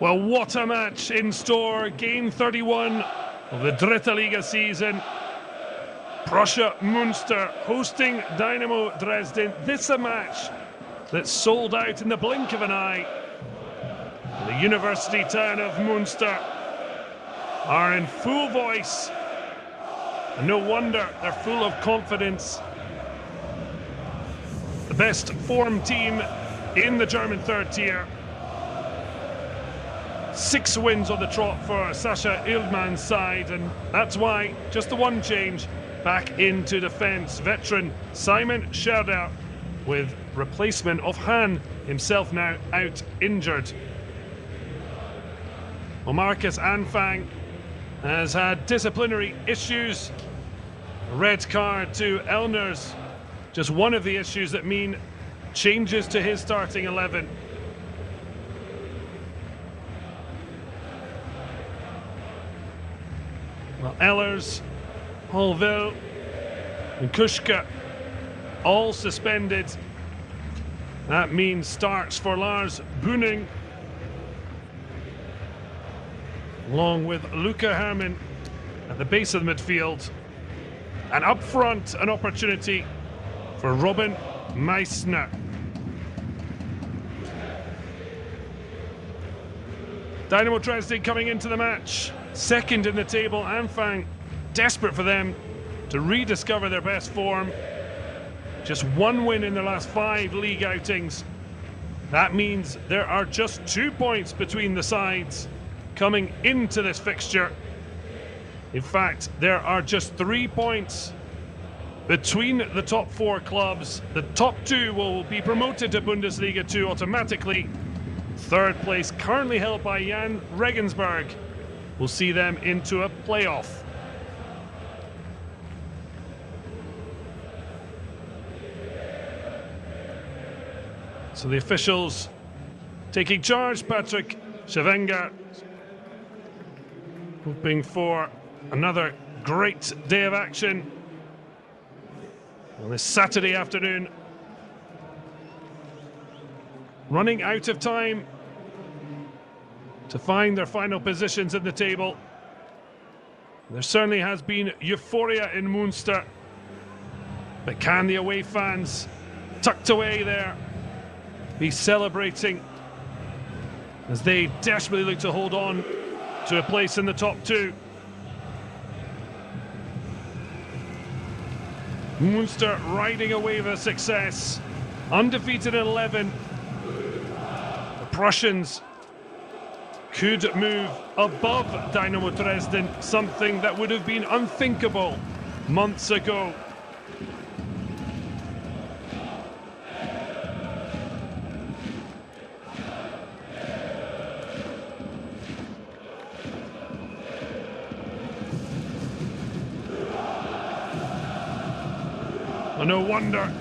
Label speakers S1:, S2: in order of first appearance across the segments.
S1: Well, what a match in store. Game 31 of the Dritte Liga season. Preußen Münster hosting Dynamo Dresden. This a match that sold out in the blink of an eye. The university town of Münster are in full voice. And no wonder they're full of confidence. The best formed team in the German third tier. 6 wins on the trot for Sascha Ildmann's side, and that's why just the one change back into defence. Veteran Simon Scherder with replacement of Han, himself now out injured. Well, Marcus Anfang has had disciplinary issues. A red card to Elners, just one of the issues that mean changes to his starting 11. Well, Ehlers, Holville and Kuschke all suspended. That means starts for Lars Buning, along with Luca Hermann at the base of the midfield. And up front, an opportunity for Robin Meissner. Dynamo Dresden coming into the match second in the table. Anfang desperate for them to rediscover their best form. Just 1 win in their last 5 league outings. That means there are just 2 points between the sides coming into this fixture. In fact, there are just 3 points between the top 4 clubs. The top 2 will be promoted to Bundesliga 2 automatically. Third place, currently held by Jan Regensburg, will see them into a playoff. So the officials taking charge. Patrick Schevenger hoping for another great day of action on this Saturday afternoon. Running out of time to find their final positions in the table. There certainly has been euphoria in Münster, but can the away fans tucked away there be celebrating as they desperately look to hold on to a place in the top 2? Münster riding a wave of success, undefeated in 11. The Prussians could move above Dynamo Dresden, something that would have been unthinkable months ago. No wonder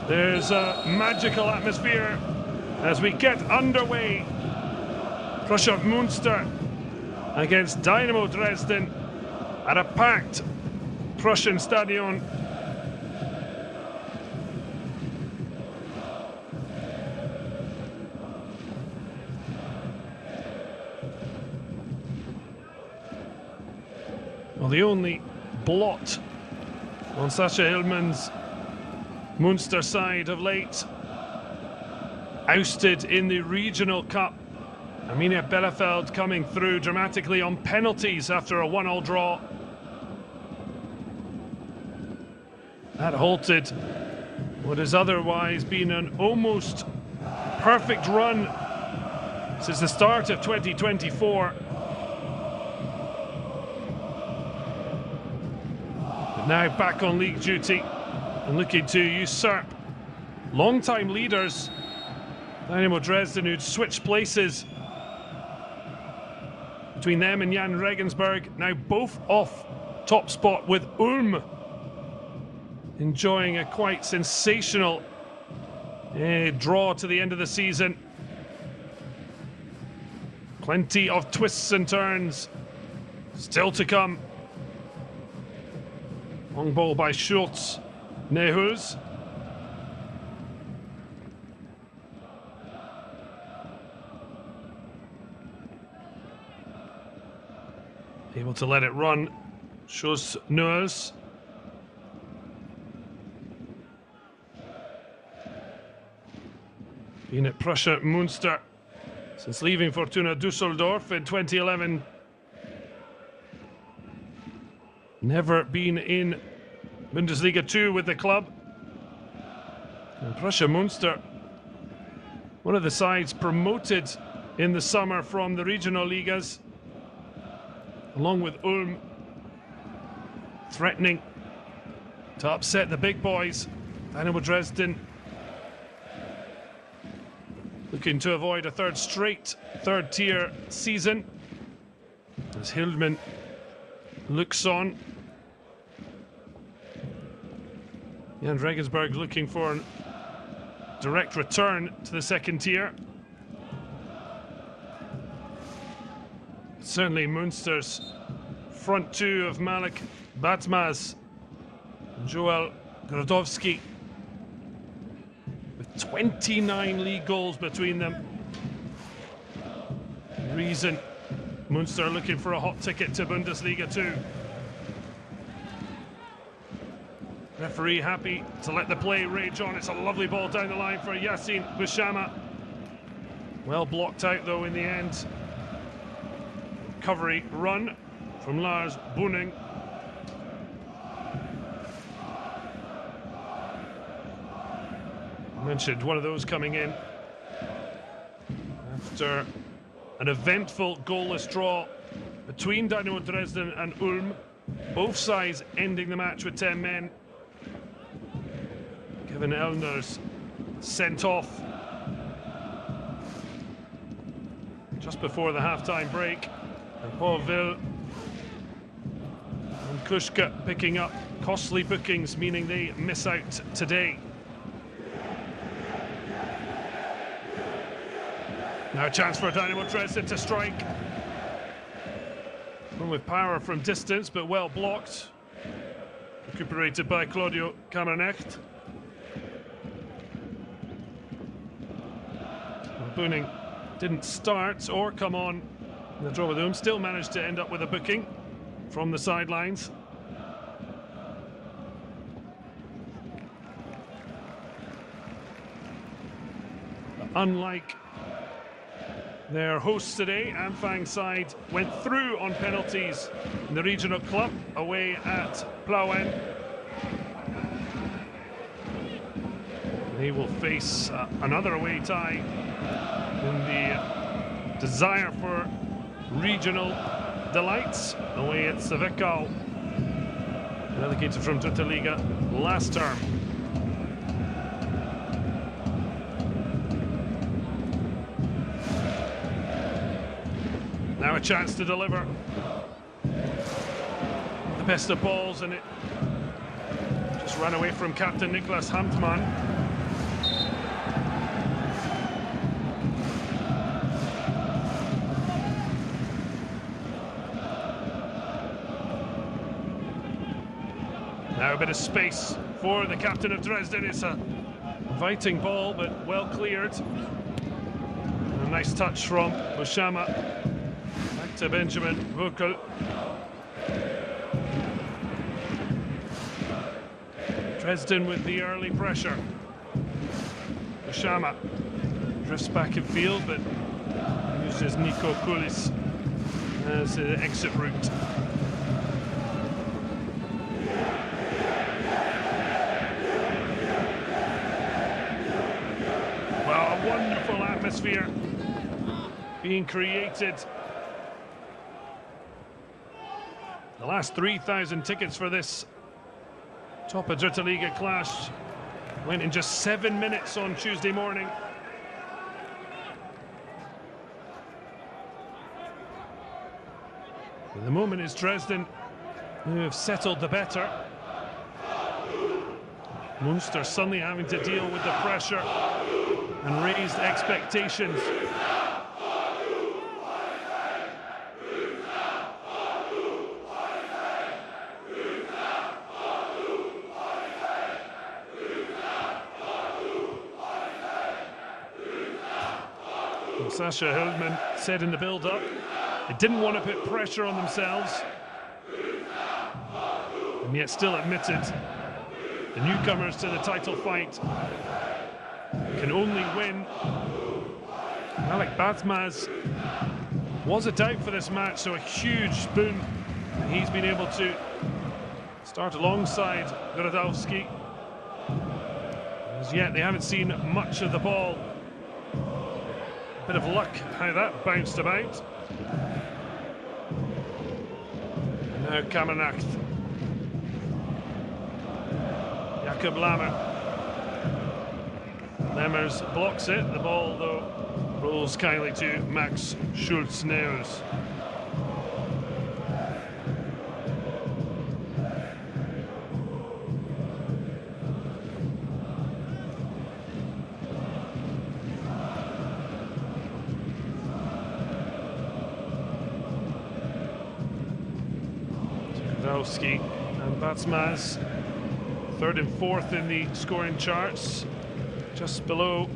S1: there's a magical atmosphere as we get underway. Preußen Münster against Dynamo Dresden at a packed Prussian stadion. Well, the only blot on Sascha Ildmann's Münster side of late, ousted in the Regional Cup. Arminia Bielefeld coming through dramatically on penalties after a 1-1 draw. That halted what has otherwise been an almost perfect run since the start of 2024. But now back on league duty and looking to usurp long-time leaders Dynamo Dresden, who'd switched places between them and Jan Regensburg, now both off top spot, with Ulm enjoying a quite sensational draw to the end of the season. Plenty of twists and turns still to come. Long ball by Schultz. Nehus. Able to let it run. Shows Nuers. Been at Preußen Münster since leaving Fortuna Düsseldorf in 2011. Never been in Bundesliga 2 with the club. And Preußen Münster, one of the sides promoted in the summer from the regional ligas, along with Ulm, threatening to upset the big boys. Dynamo Dresden looking to avoid a third-tier season as Hildman looks on. Jan Regensburg looking for a direct return to the second tier. Certainly Münster's front two of Malik Batmaz and Joel Grodowski, with 29 league goals between them. Reason Münster looking for a hot ticket to Bundesliga 2. Referee happy to let the play rage on. It's a lovely ball down the line for Yassine Bouchama. Well blocked out though in the end. Recovery run from Lars Boning. I mentioned one of those coming in after an eventful goalless draw between Dynamo Dresden and Ulm. Both sides ending the match with 10 men. Kevin Elner's sent off just before the half-time break. And Paul Ville and Kuschka picking up costly bookings, meaning they miss out today. Now a chance for Dynamo Dresden to strike. One with power from distance, but well blocked. Recuperated by Claudio Kammernecht. Boning didn't start or come on in the draw with Ulm, still managed to end up with a booking from the sidelines. But unlike their hosts today, Anfang side went through on penalties in the regional club away at Plauen. They will face another away tie in the desire for regional delights away at Sevecal, relegated from Dritte Liga last term. Now a chance to deliver the best of balls, and it just ran away from captain Niklas Handmann. Now a bit of space for the captain of Dresden. It's a inviting ball, but well cleared. And a nice touch from Bouchama. Back to Benjamin Wukel. Dresden with the early pressure. Bouchama drifts back in field, but uses Nico Kulis as an exit route. Wonderful atmosphere being created. The last 3,000 tickets for this top of Dritte Liga clash went in just 7 minutes on Tuesday morning. At the moment it's Dresden who have settled the better. Münster suddenly having to deal with the pressure and raised expectations. Sascha Hildman said in the build-up They didn't want to put pressure on themselves, and yet still admitted the newcomers to the title fight can only win. Alec Batmaz was a doubt for this match, so a huge boon. He's been able to start alongside Grodowski. As yet, they haven't seen much of the ball. Bit of luck how that bounced about. And now Kamernacht. Jakob Lammer. Lemmers blocks it. The ball, though, rolls kindly to Max Schulz-Neus. Grodowski and Batmaz, third and fourth in the scoring charts, just below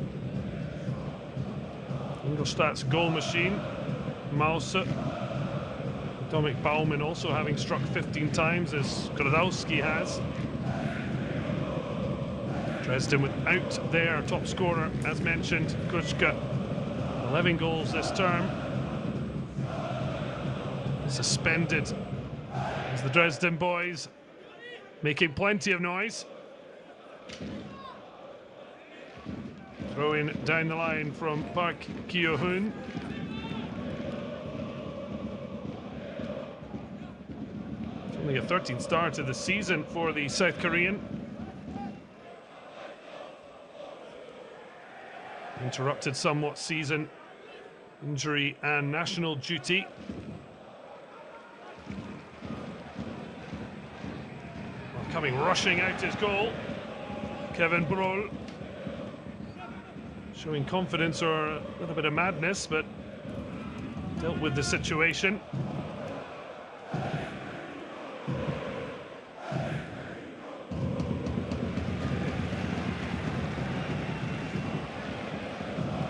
S1: Ingolstadt's goal machine, Mause. Dominic Baumann also having struck 15 times, as Grodowski has. Dresden without their top scorer, as mentioned, Kuczka. 11 goals this term. Suspended as the Dresden boys making plenty of noise. Throwing down the line from Park Kyo-hoon. It's only a 13th start of the season for the South Korean. Interrupted somewhat season, injury and national duty. Coming rushing out his goal, Kevin Brohl. Showing confidence or a little bit of madness, but dealt with the situation.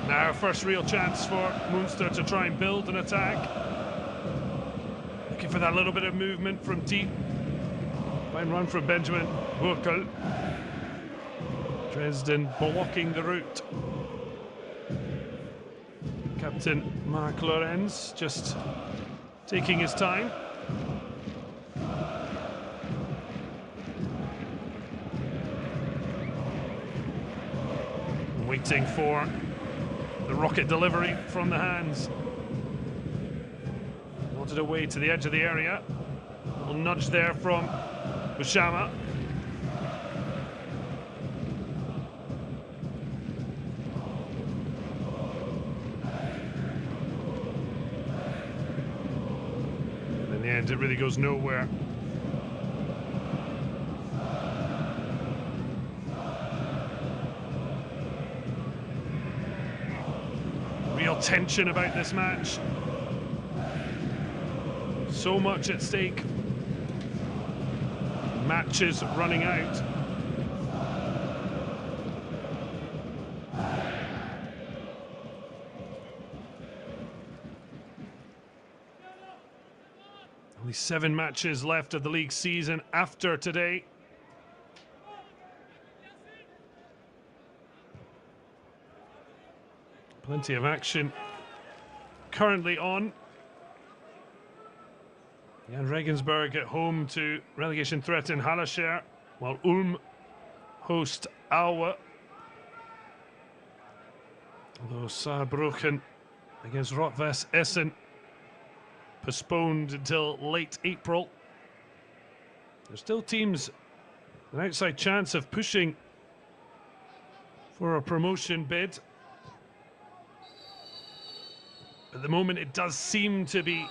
S1: Now, first real chance for Münster to try and build an attack. Looking for that little bit of movement from deep. Fine run from Benjamin Burkel. Dresden blocking the route. Captain Marc Lorenz just taking his time. Waiting for the rocket delivery from the hands. Wanted away to the edge of the area. A little nudge there from Bushama. And in the end, it really goes nowhere. Real tension about this match. So much at stake. Matches running out. Only 7 matches left of the league season after today. Plenty of action currently on. Jan Regensburg at home to relegation threat in Hallescher, while Ulm host Aue. Although Saarbrücken against Rot-Weiß Essen postponed until late April. There's still teams an outside chance of pushing for a promotion bid. At the moment, it does seem to be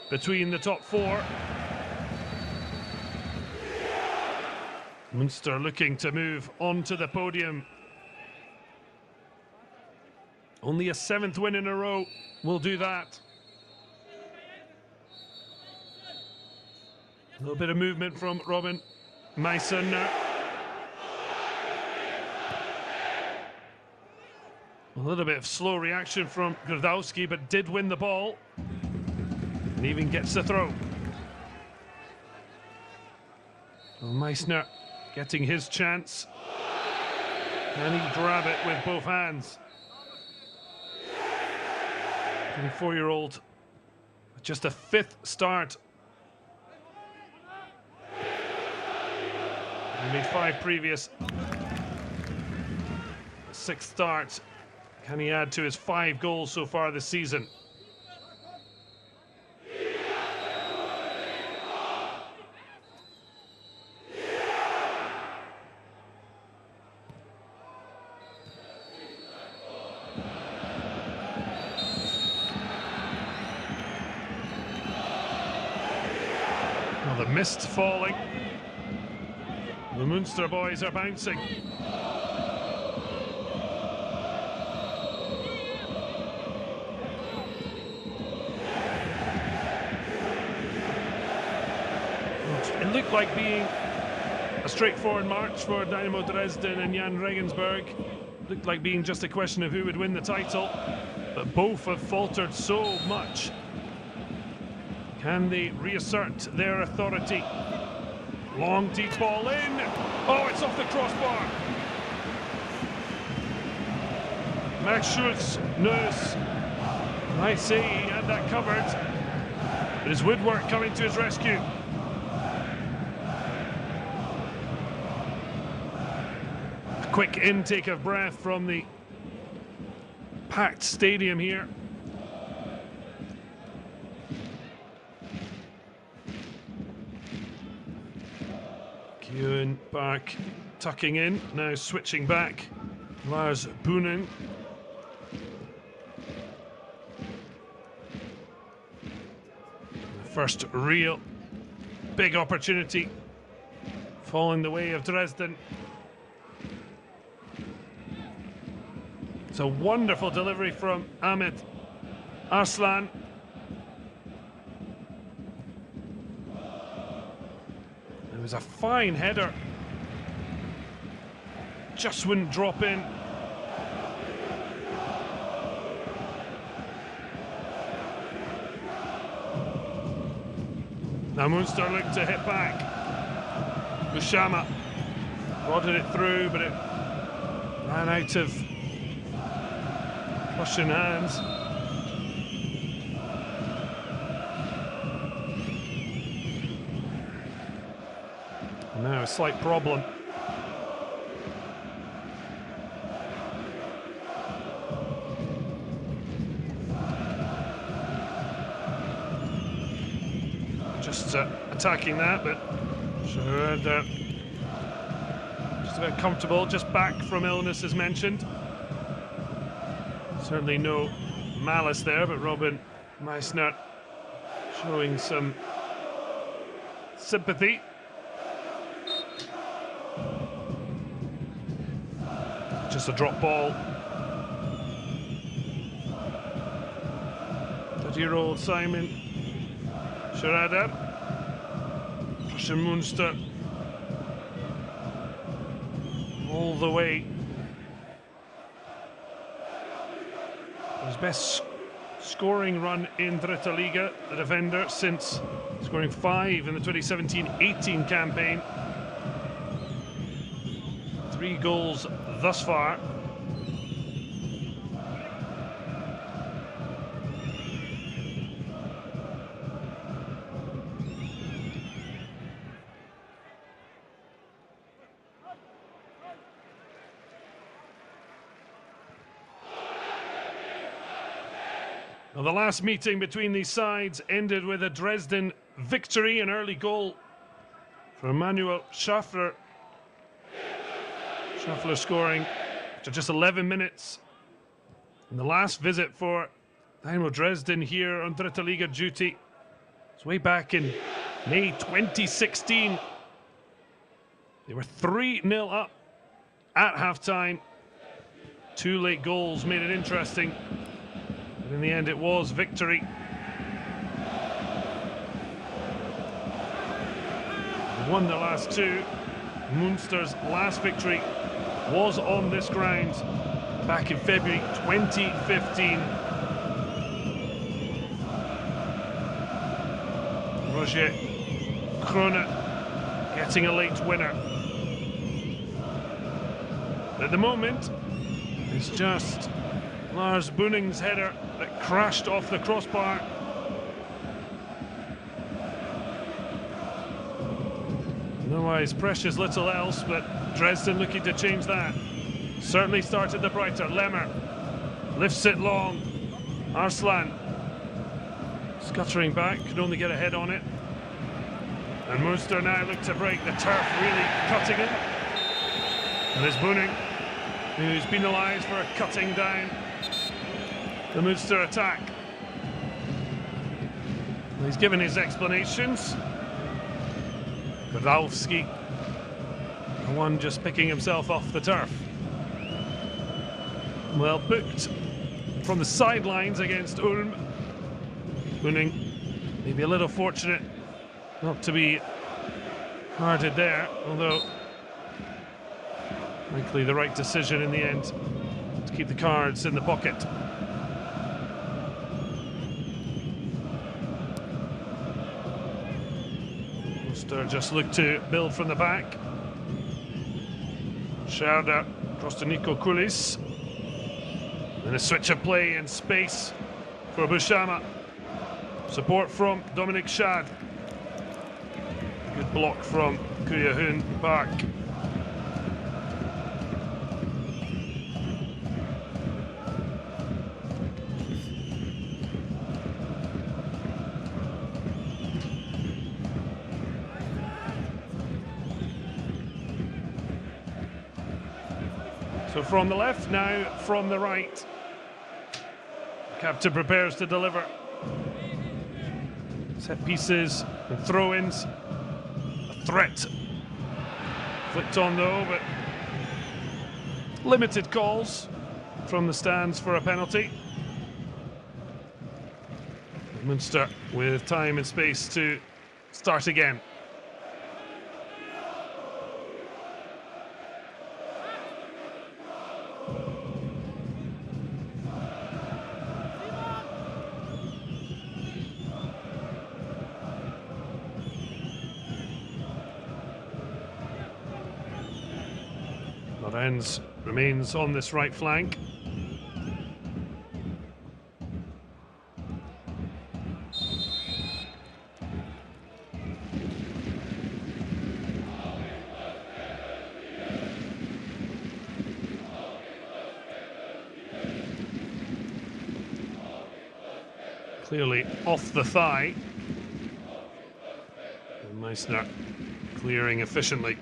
S1: between the top 4. Münster looking to move onto the podium. Only a 7th win in a row will do that. A little bit of movement from Robin Meissen. A little bit of slow reaction from Grodowski, but did win the ball. And even gets the throw. Well, Meissner getting his chance. Can he grab it with both hands? 24-year-old, just a 5th start. He made 5 previous. 6th start. Can he add to his 5 goals so far this season? Well, the mist falling. The Münster boys are bouncing. It looked like being a straightforward march for Dynamo Dresden and Jan Regensburg. It looked like being just a question of who would win the title, but both have faltered so much. Can they reassert their authority? Long deep ball in. Oh, it's off the crossbar. Max Schultz knows. I say he had that covered. But his woodwork coming to his rescue. A quick intake of breath from the packed stadium here. Ewan Bark tucking in, now switching back. Lars Boonen. The first real big opportunity falling the way of Dresden. It's a wonderful delivery from Ahmet Arslan. It was a fine header. Just wouldn't drop in. Now Münster looked to hit back. Bushama prodded it through, but it ran out of Russian hands. Now a slight problem. Just attacking that, but sure, just about comfortable, just back from illness as mentioned. Certainly no malice there, but Robin Meissner showing some sympathy. Just a drop ball. 30-year-old Simon Schrader. Preußen Münster all the way. His best scoring run in Dritte Liga, the defender, since scoring 5 in the 2017-18 campaign. 3 goals thus far. Well, the last meeting between these sides ended with a Dresden victory, an early goal for Manuel Schaffler. Schaffler scoring after just 11 minutes. And the last visit for Dynamo Dresden here on Dritte Liga duty was way back in May 2016. They were 3-0 up at half-time. 2 late goals made it interesting. But in the end, it was victory. They won the last 2. Münster's last victory was on this ground back in February 2015. Roger Kroner getting a late winner. At the moment, it's just Lars Booning's header that crashed off the crossbar. Otherwise, precious little else, but Dresden looking to change that. Certainly started the brighter. Lemmer lifts it long. Arslan scuttering back, can only get a head on it. And Münster now look to break. The turf really cutting it. And it's Booning who's penalised for cutting down the Münster attack. He's given his explanations. Godalski, the one just picking himself off the turf. Well booked from the sidelines against Ulm. Booning maybe a little fortunate not to be hearted there, although likely the right decision in the end to keep the cards in the pocket. Münster just looked to build from the back. Scherder across to Nico Kulis. And a switch of play in space for Bushama. Support from Dominic Schad. Good block from Kuyahun Park. So from the left, now from the right. Captain prepares to deliver. Set pieces and throw-ins. A threat. Flicked on though, but limited calls from the stands for a penalty. Münster with time and space to start again. Lorenz remains on this right flank. Clearly off the thigh. And Meissner clearing efficiently.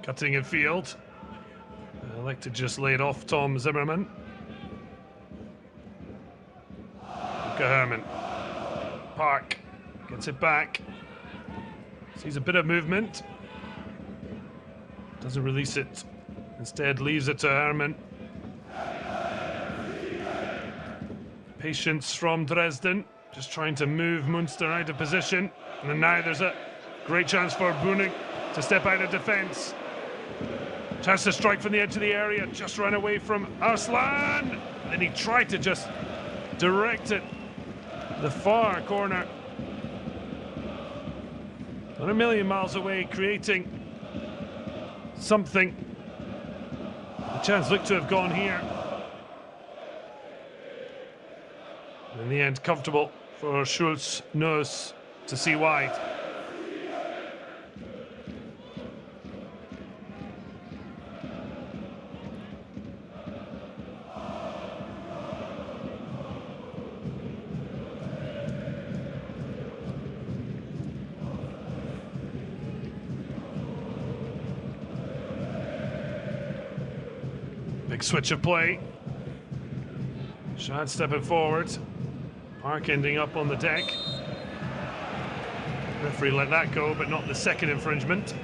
S1: Cutting in field. I like to just lay it off Tom Zimmerman. Luca Herrmann. Park gets it back. Sees a bit of movement. Doesn't release it. Instead leaves it to Herrmann. Patience from Dresden. Just trying to move Münster out of position. And then now there's a great chance for Booning to step out of defence. Chance to strike from the edge of the area, just ran away from Arslan. Then he tried to just direct it the far corner. Not a million miles away, creating something. The chance looked to have gone here. In the end, comfortable for Schulz Nurse to see wide. Big switch of play. Schad stepping forward. Park ending up on the deck. Referee let that go, but not the second infringement.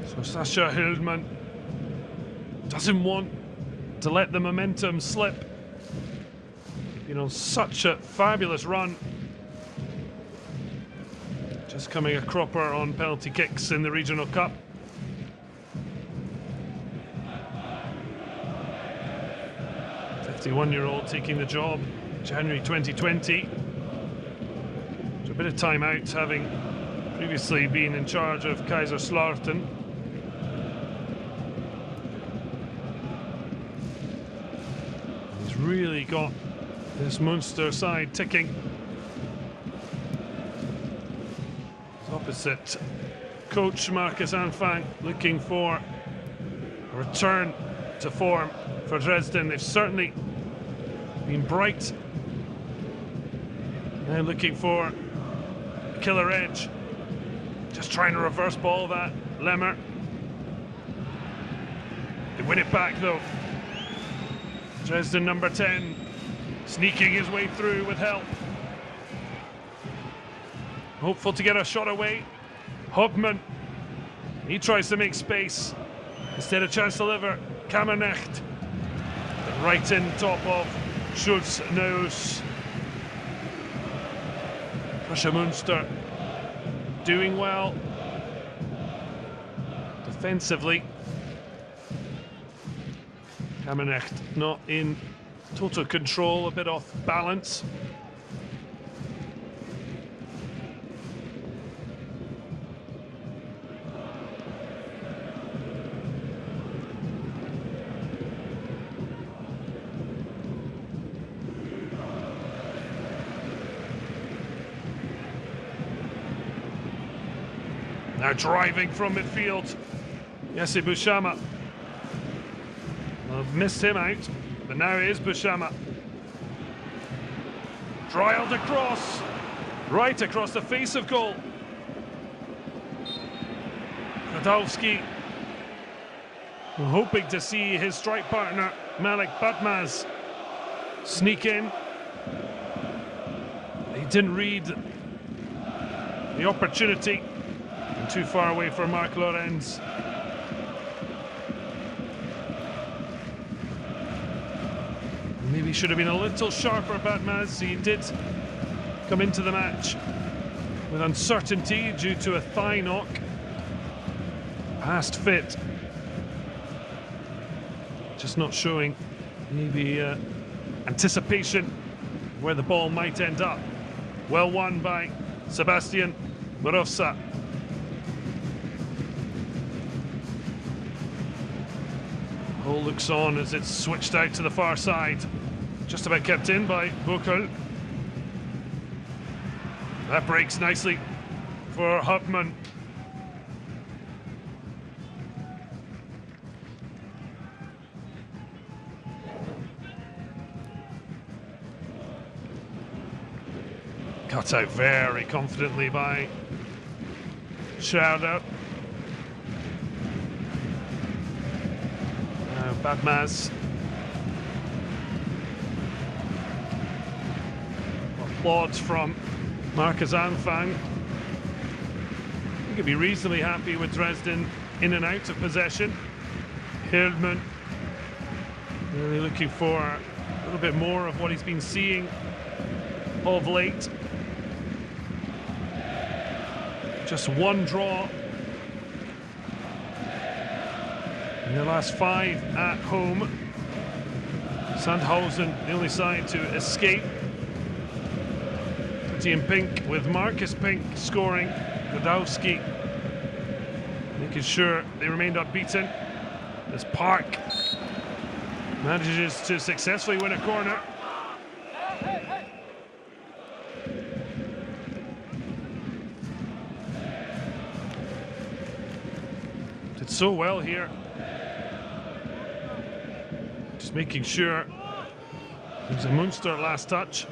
S1: So Sascha Hildmann doesn't want to let the momentum slip. Been on such a fabulous run Just coming a cropper on penalty kicks in the Regional Cup. The 51-year-old taking the job January 2020. So a bit of time out, having previously been in charge of Kaiserslautern. He's really got this Münster side ticking. His opposite coach Markus Anfang looking for a return to form for Dresden. They've certainly been bright. Now looking for a killer edge. Just trying to reverse ball that, Lemmer. They win it back though. Dresden number 10, sneaking his way through with help. Hopeful to get a shot away. Hopman, he tries to make space. Instead a chance to deliver. Kammernecht, right in top of Schultz Naus. Preußen Münster doing well defensively. Kammernecht not in total control, a bit off balance. Now driving from midfield, Jesse Bushama. I've missed him out, but now it is Bushama. Drilled across, right across the face of goal. Radowski hoping to see his strike partner Malik Batmaz sneak in. He didn't read the opportunity. Too far away for Mark Lorenz. Maybe should have been a little sharper, Batmaz. He did come into the match with uncertainty due to a thigh knock. Past fit. Just not showing maybe anticipation of where the ball might end up. Well won by Sebastian Borowsa. Ball looks on as it's switched out to the far side. Just about kept in by Buchel. That breaks nicely for Hupman. Cut out very confidently by Schrader. Batmaz. Applauds from Markus Anfang. He could be reasonably happy with Dresden in and out of possession. Hildman really looking for a little bit more of what he's been seeing of late. Just one draw in the last 5 at home. Sandhausen, the only side to escape. Pretty in pink with Marcus Pink scoring. Godowski making sure they remained unbeaten. As Park manages to successfully win a corner. Did so well here. Just making sure it was a Münster last touch.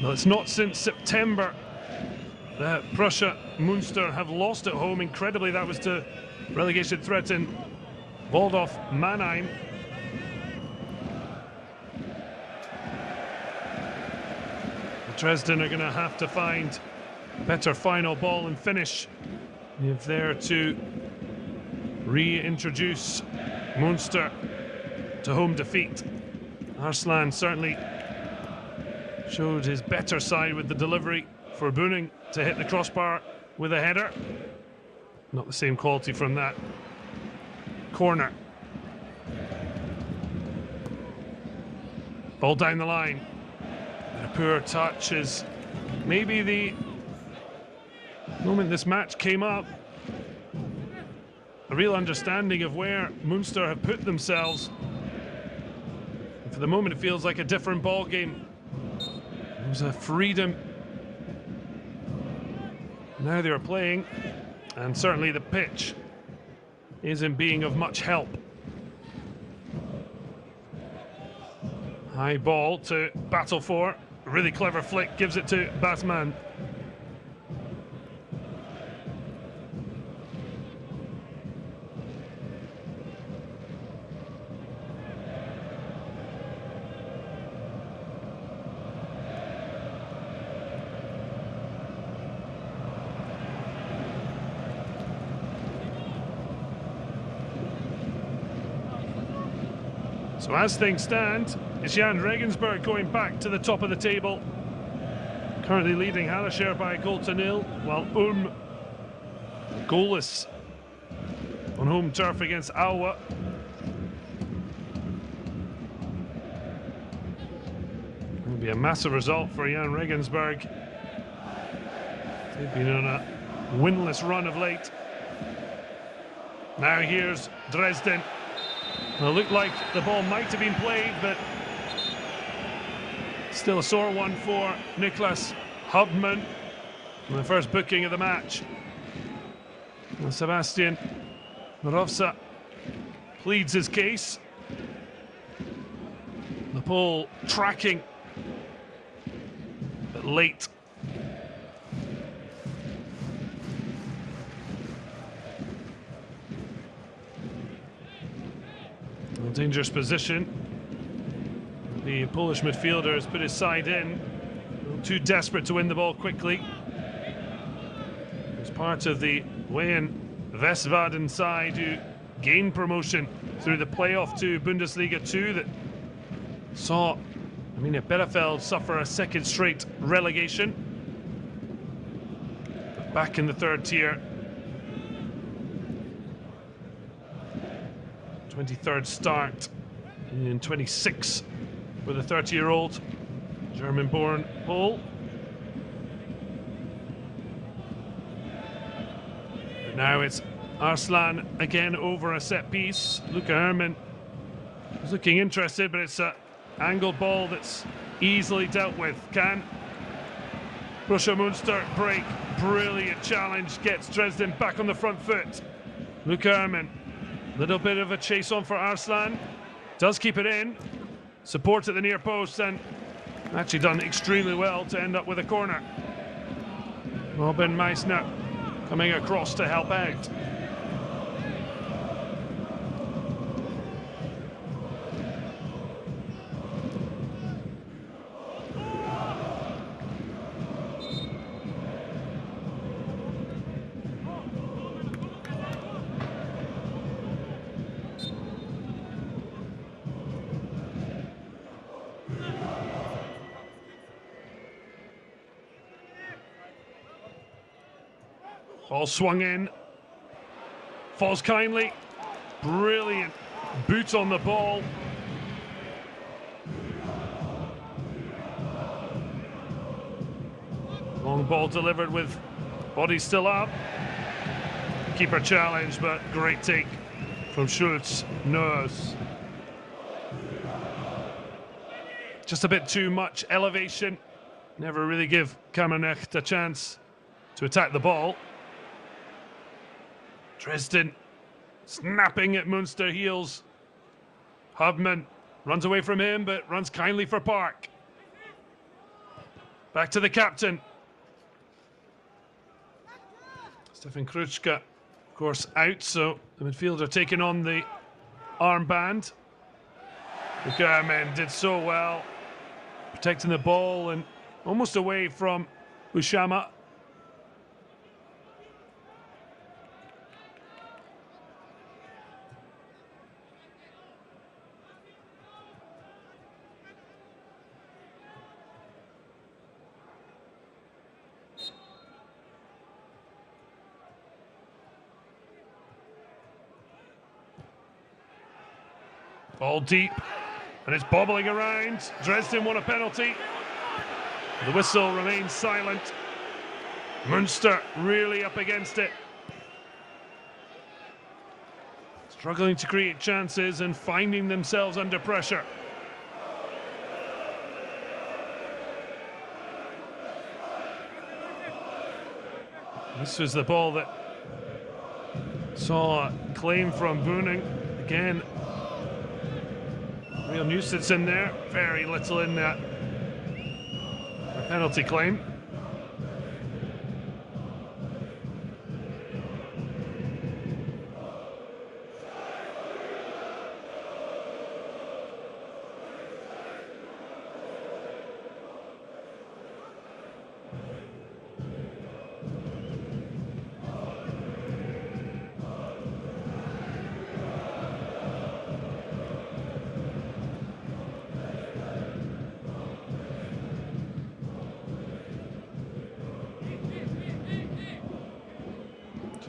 S1: Well, it's not since September that Preußen Münster have lost at home. Incredibly, that was to relegation threatened Waldorf Mannheim. Dresden are going to have to find better final ball and finish if they're to reintroduce Münster to home defeat. Arslan certainly showed his better side with the delivery for Buning to hit the crossbar with a header. Not the same quality from that corner. Ball down the line. And a poor touch is maybe the moment this match came up. A real understanding of where Münster have put themselves. And for the moment it feels like a different ball game. There's a freedom. Now they're playing, and certainly the pitch isn't being of much help. High ball to battle for. Really clever flick, gives it to Batman. So as things stand, it's Jan Regensburg going back to the top of the table. Currently leading Hallescher by a goal to nil, while goalless on home turf against Aue. It will be a massive result for Jan Regensburg. They've been on a winless run of late. Now here's Dresden. Well, it looked like the ball might have been played, but still a sore one for Niklas Hubman. The first booking of the match. Well, Sebastian Rovsa pleads his case. The ball tracking, but late. Dangerous position. The Polish midfielder has put his side in. Too desperate to win the ball quickly. It's part of the Wien Westbaden side who gained promotion through the playoff to Bundesliga 2 that saw Arminia Bielefeld suffer a second straight relegation. Back in the third tier. 23rd start in 26 for the 30-year-old German-born Pole. But now it's Arslan again over a set piece. Luca Herrmann is looking interested, but it's an angled ball that's easily dealt with. Can Preußen Münster break? Brilliant challenge, gets Dresden back on the front foot. Luca Herrmann. Little bit of a chase on for Arslan. Does keep it in. Supports at the near post and actually done extremely well to end up with a corner. Robin Meissner coming across to help out. Ball swung in. Falls kindly. Brilliant boot on the ball. Long ball delivered with body still up. Keeper challenge, but great take from Schultz. Nurse. Just a bit too much elevation. Never really give Kammernecht a chance to attack the ball. Dresden snapping at Münster heels. Hubman runs away from him, but runs kindly for Park. Back to the captain. Stefan Kruczka, of course, out, so the midfielder taking on the armband. Lukamen did so well, protecting the ball and almost away from Ushama. Ball deep, and it's bobbling around. Dresden won a penalty. The whistle remains silent. Münster really up against it. Struggling to create chances and finding themselves under pressure. This was the ball that saw a claim from Booning. Again, real nuisance in there. Very little in that penalty claim.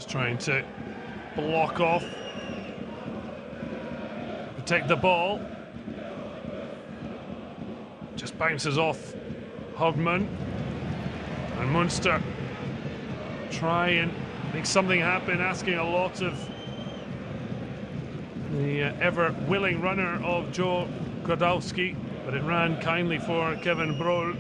S1: Trying to block off, protect the ball. Just bounces off Hogman. And Münster try and make something happen, asking a lot of the ever-willing runner of Joe Grodowski, but it ran kindly for Kevin Brohl.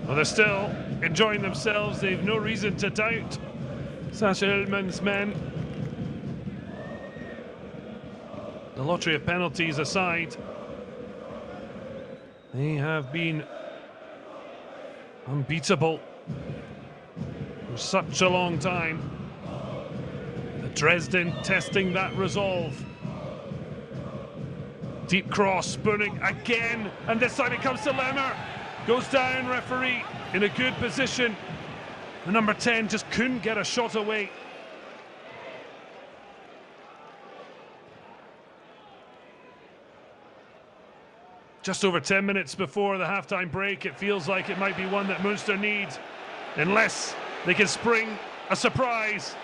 S1: Well, they're still enjoying themselves. They've no reason to doubt Sascha Hillmann's men. The lottery of penalties aside, they have been unbeatable for such a long time. The Dresden testing that resolve. Deep cross, Booning again, and this time it comes to Lemmer. Goes down, referee in a good position. The number 10 just couldn't get a shot away. Just over 10 minutes before the halftime break, it feels like it might be one that Münster need, unless they can spring a surprise.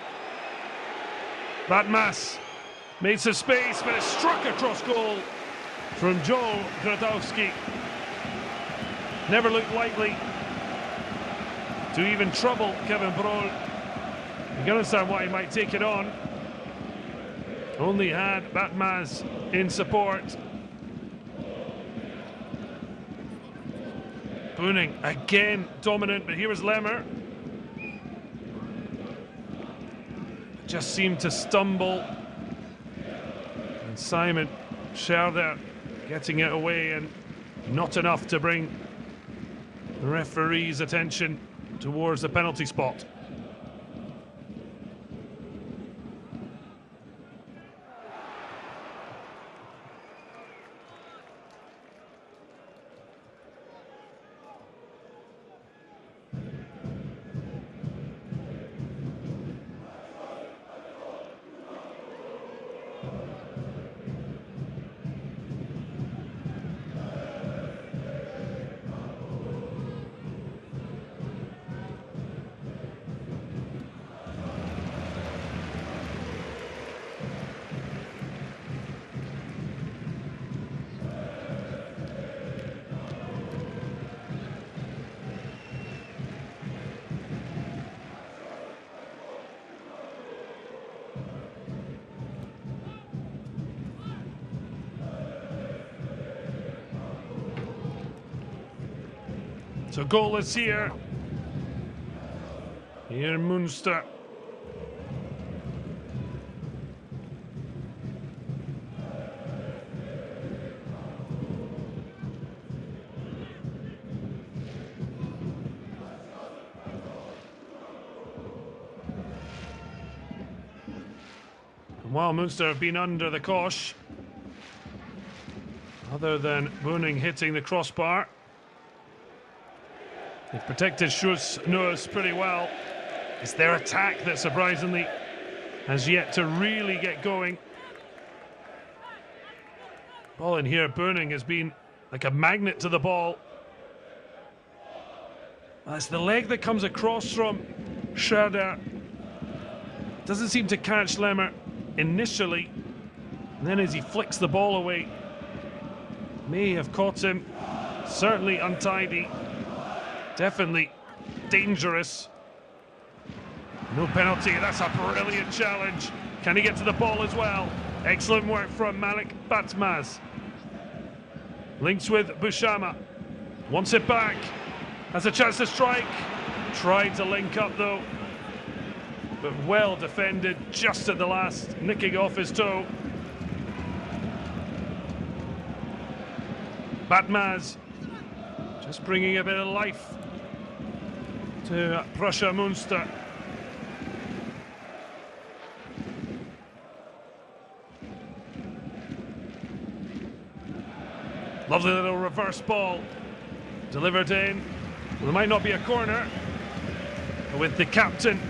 S1: Batmas made some space, but it struck across goal from Joe Grodowski. Never looked likely to even trouble Kevin Brohl. You can understand why he might take it on. Only had Batmas in support. Booning again dominant, but here was Lemmer. Just seemed to stumble. And Simon Scherder getting it away, and not enough to bring the referee's attention towards the penalty spot. So goalless here. Here Münster. And while Münster have been under the cosh, other than Booning hitting the crossbar, they've protected Schuss Nuss pretty well. It's their attack that surprisingly has yet to really get going. Ball in here, Boning has been like a magnet to the ball. It's the leg that comes across from Schroeder. Doesn't seem to catch Lemmer initially. And then as he flicks the ball away, may have caught him. Certainly untidy. Definitely dangerous. No penalty. That's a brilliant challenge. Can he get to the ball as well? Excellent work from Malik Batmaz. Links with Bushama. Wants it back. Has a chance to strike. Tried to link up though. But well defended just at the last, nicking off his toe. Batmaz just bringing a bit of life to Preußen Münster. Lovely little reverse ball delivered in. Well, it might not be a corner, but with the captain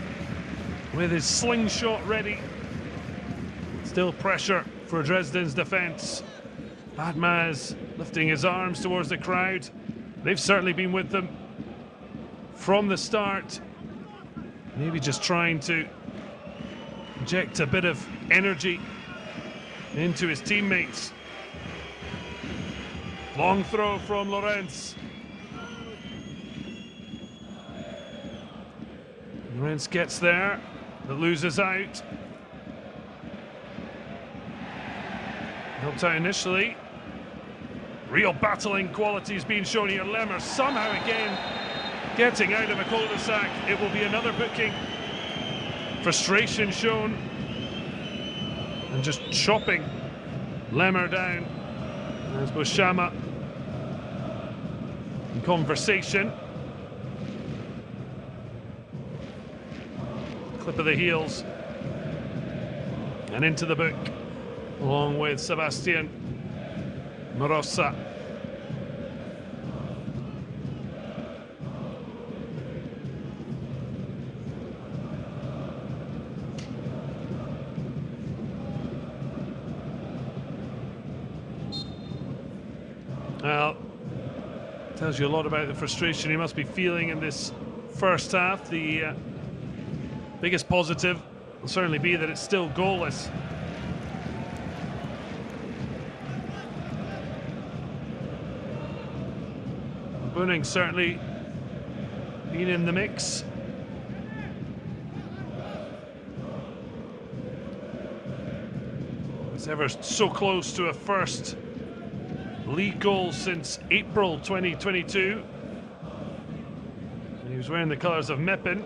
S1: with his slingshot ready. Still pressure for Dresden's defence. Batmaz lifting his arms towards the crowd. They've certainly been with them from the start. Maybe just trying to inject a bit of energy into his teammates. Long throw from Lorenz. Lorenz gets there, but loses out. Helped out initially. Real battling qualities being shown here. Lemmer somehow again getting out of a cul-de-sac. It will be another booking. Frustration shown. And just chopping Lemmer down. There's Bushama in conversation. Clip of the heels. And into the book. Along with Sebastian Morosa. Well, tells you a lot about the frustration he must be feeling in this first half. The biggest positive will certainly be that it's still goalless. Boning certainly been in the mix. It's ever so close to a first league goal since April 2022. And he was wearing the colours of Meppen.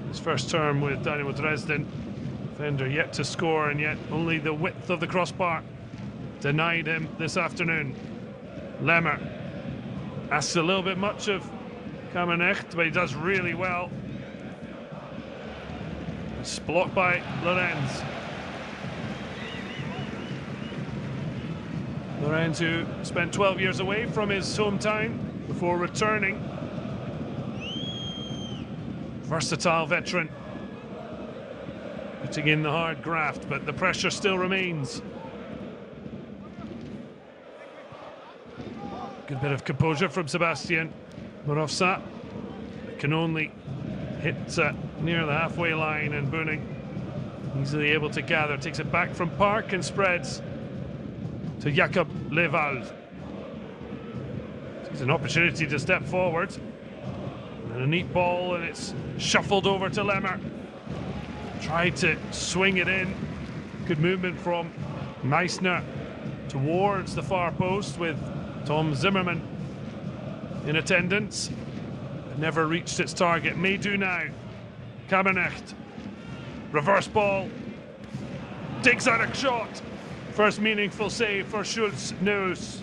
S1: His first term with Dynamo Dresden. Defender yet to score, and yet only the width of the crossbar denied him this afternoon. Lemmer asks a little bit much of Kamenecht, but he does really well. It's blocked by Lorenz. Lorenz, who spent 12 years away from his hometown before returning. Versatile veteran. Putting in the hard graft, but the pressure still remains. Good bit of composure from Sebastian Morosa. Can only hit near the halfway line, and Boning easily able to gather. Takes it back from Park and spreads to Jakob Lewald. It's an opportunity to step forward. And a neat ball, and it's shuffled over to Lemmer. Tried to swing it in. Good movement from Meissner towards the far post with Tom Zimmerman in attendance. Never reached its target. May do now. Kamenecht. Reverse ball. Digs out a shot. First meaningful save for Schultz Neus.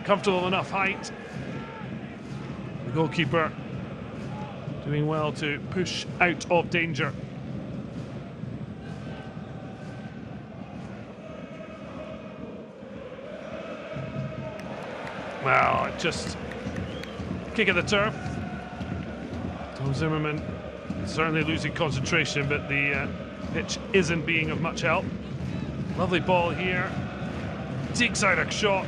S1: Comfortable enough height. The goalkeeper doing well to push out of danger. Well, just kick at the turf. Tom Zimmerman certainly losing concentration, but the pitch isn't being of much help. Lovely ball here. Digs out a shot.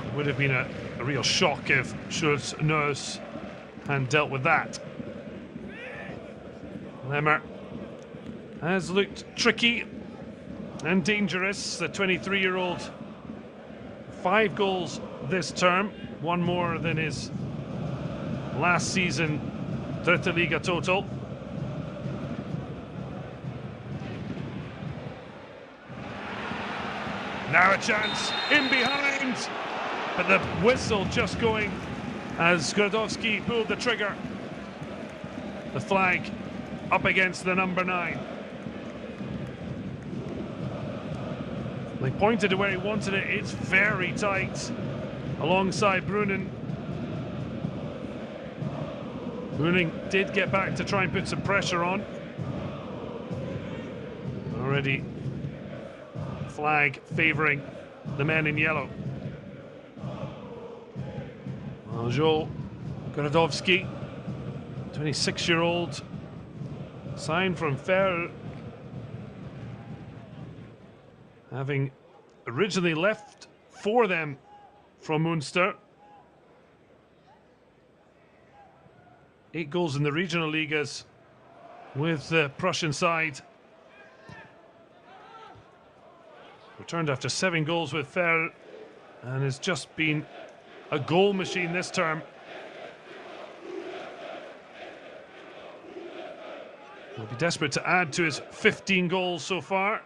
S1: It would have been a real shock if Schultz Nurse hadn't dealt with that. Lemmer has looked tricky and dangerous. The 23-year-old, 5 goals this term, 1 more than his last season Dritte Liga total. Now a chance in behind, but the whistle just going as Skradowski pulled the trigger. The flag up against the number 9. They pointed to where he wanted it. It's very tight alongside Brunnen. Brunnen did get back to try and put some pressure on. Already flag favouring the men in yellow. Well, Joel Gradowski, 26-year-old, signed from Ferl, having originally left for them from Münster. 8 goals in the regional leagues with the Prussian side. Returned after 7 goals with Ferl and has just been a goal machine this term. He'll be desperate to add to his 15 goals so far.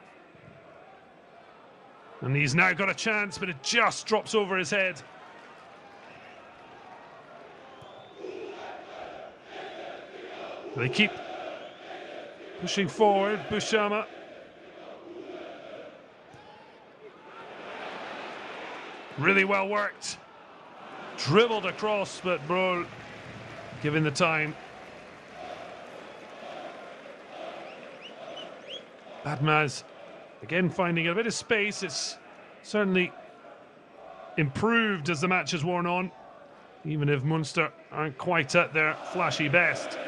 S1: And he's now got a chance, but it just drops over his head. They keep pushing forward, Bushama. Really well worked. Dribbled across, but Brol given the time. Badmaz again finding a bit of space. It's certainly improved as the match has worn on, even if Münster aren't quite at their flashy best.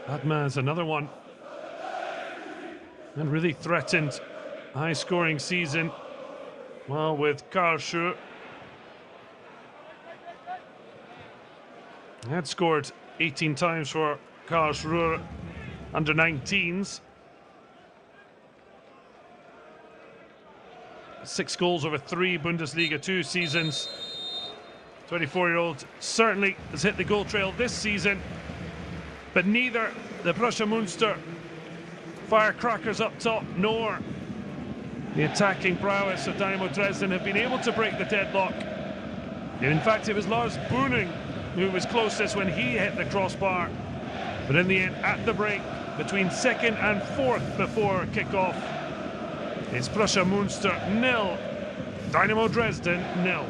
S1: Badmaz, another one, and really threatened a high-scoring season. Well, with Karlsruhe, he had scored 18 times for Karlsruhe under 19s. 6 goals over 3 Bundesliga 2 seasons. 24-year-old certainly has hit the goal trail this season, but neither the Preußen Münster firecrackers up top nor the attacking prowess of Dynamo Dresden have been able to break the deadlock. In fact, it was Lars Brunnen who was closest when he hit the crossbar. But in the end, at the break, between 2nd and 4th before kickoff, it's Preußen Münster 0, Dynamo Dresden 0.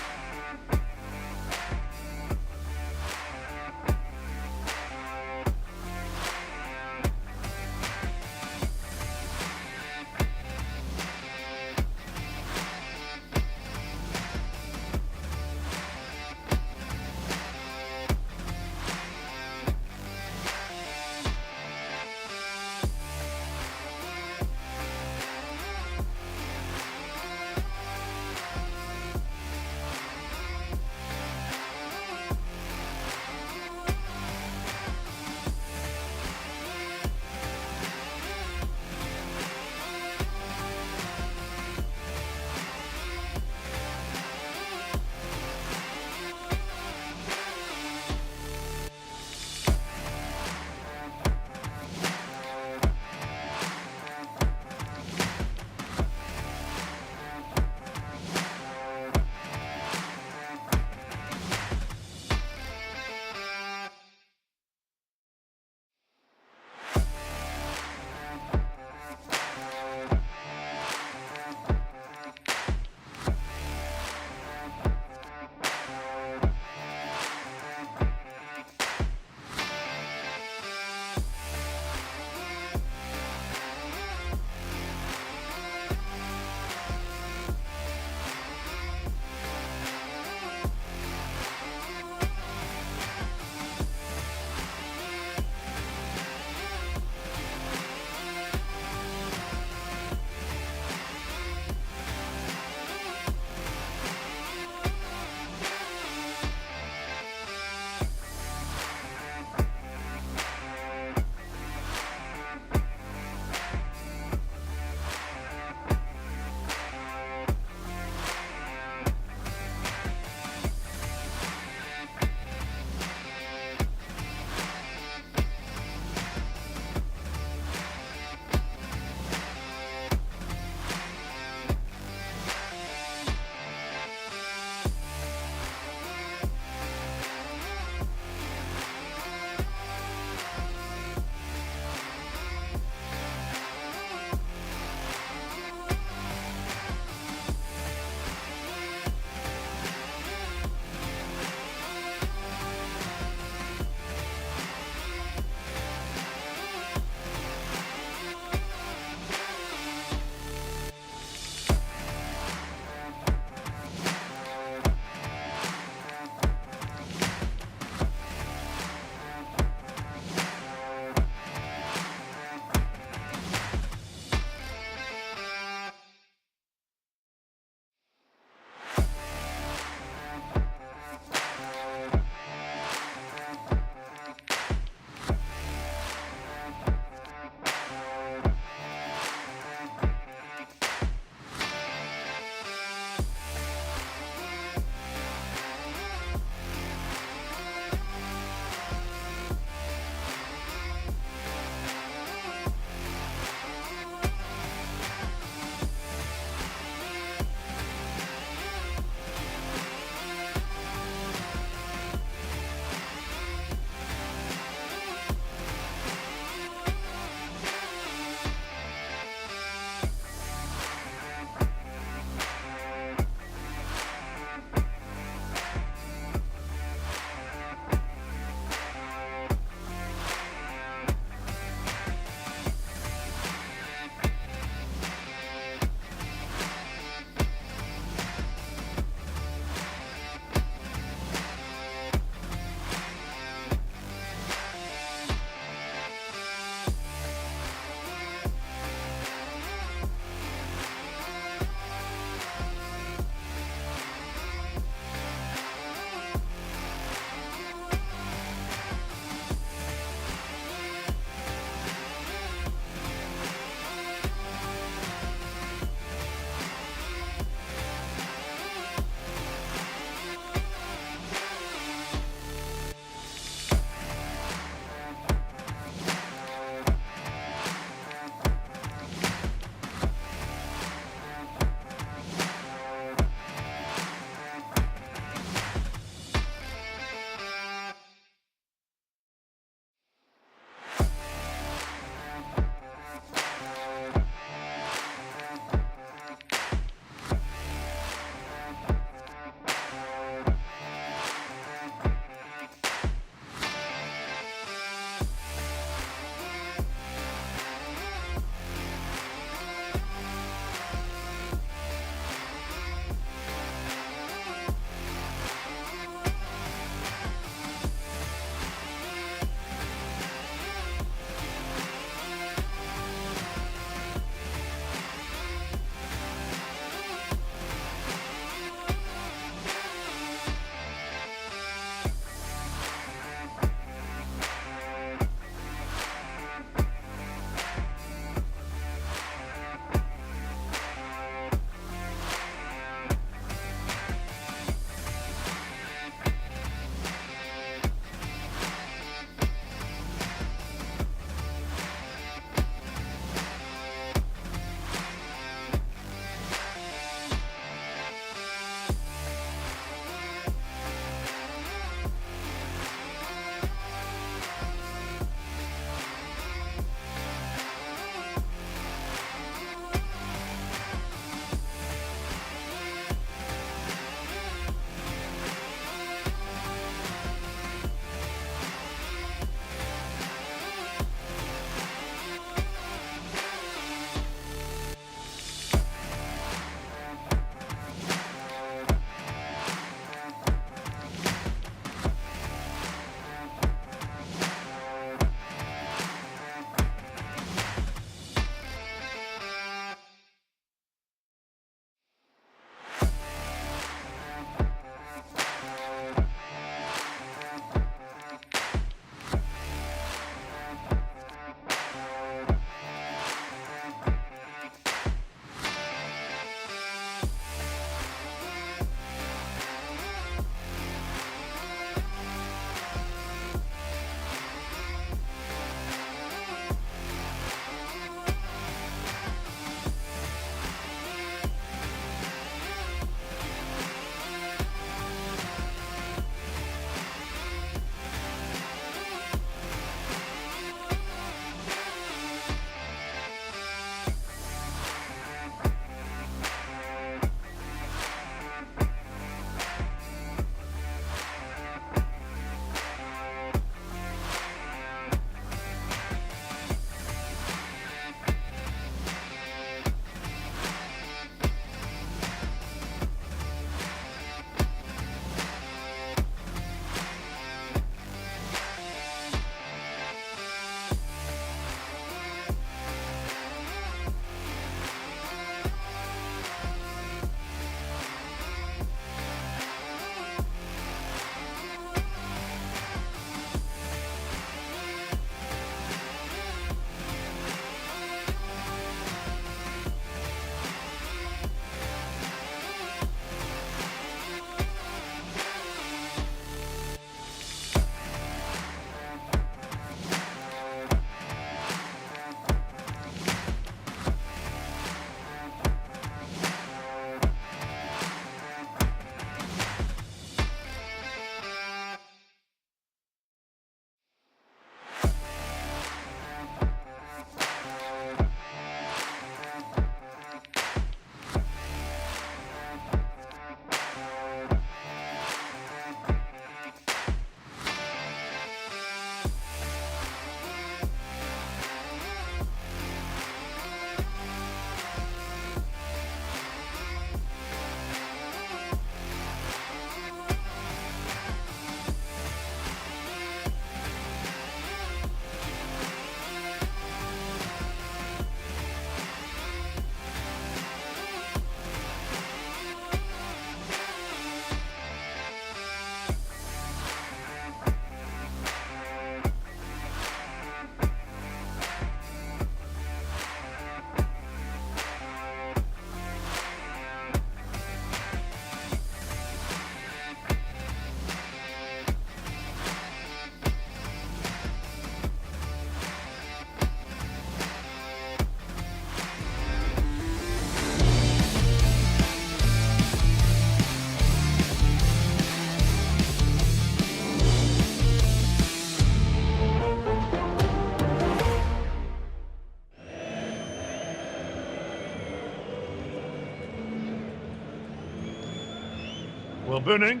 S1: Well, Bunning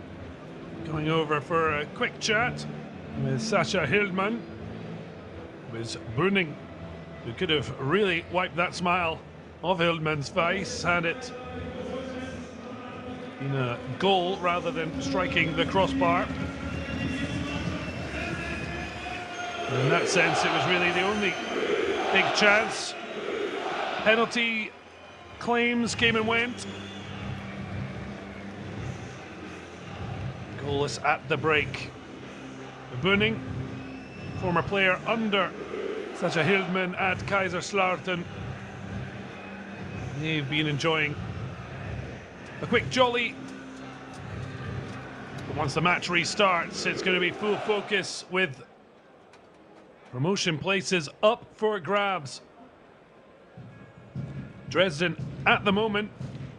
S1: going over for a quick chat with Sascha Hildmann. It was Bunning who could have really wiped that smile off Hildmann's face had it been a goal rather than striking the crossbar. And in that sense, it was really the only big chance. Penalty claims came and went. Goalless at the break. Bunning, former player under Sascha Hildmann at Kaiserslautern. They've been enjoying a quick jolly. But once the match restarts, it's going to be full focus with promotion places up for grabs. Dresden at the moment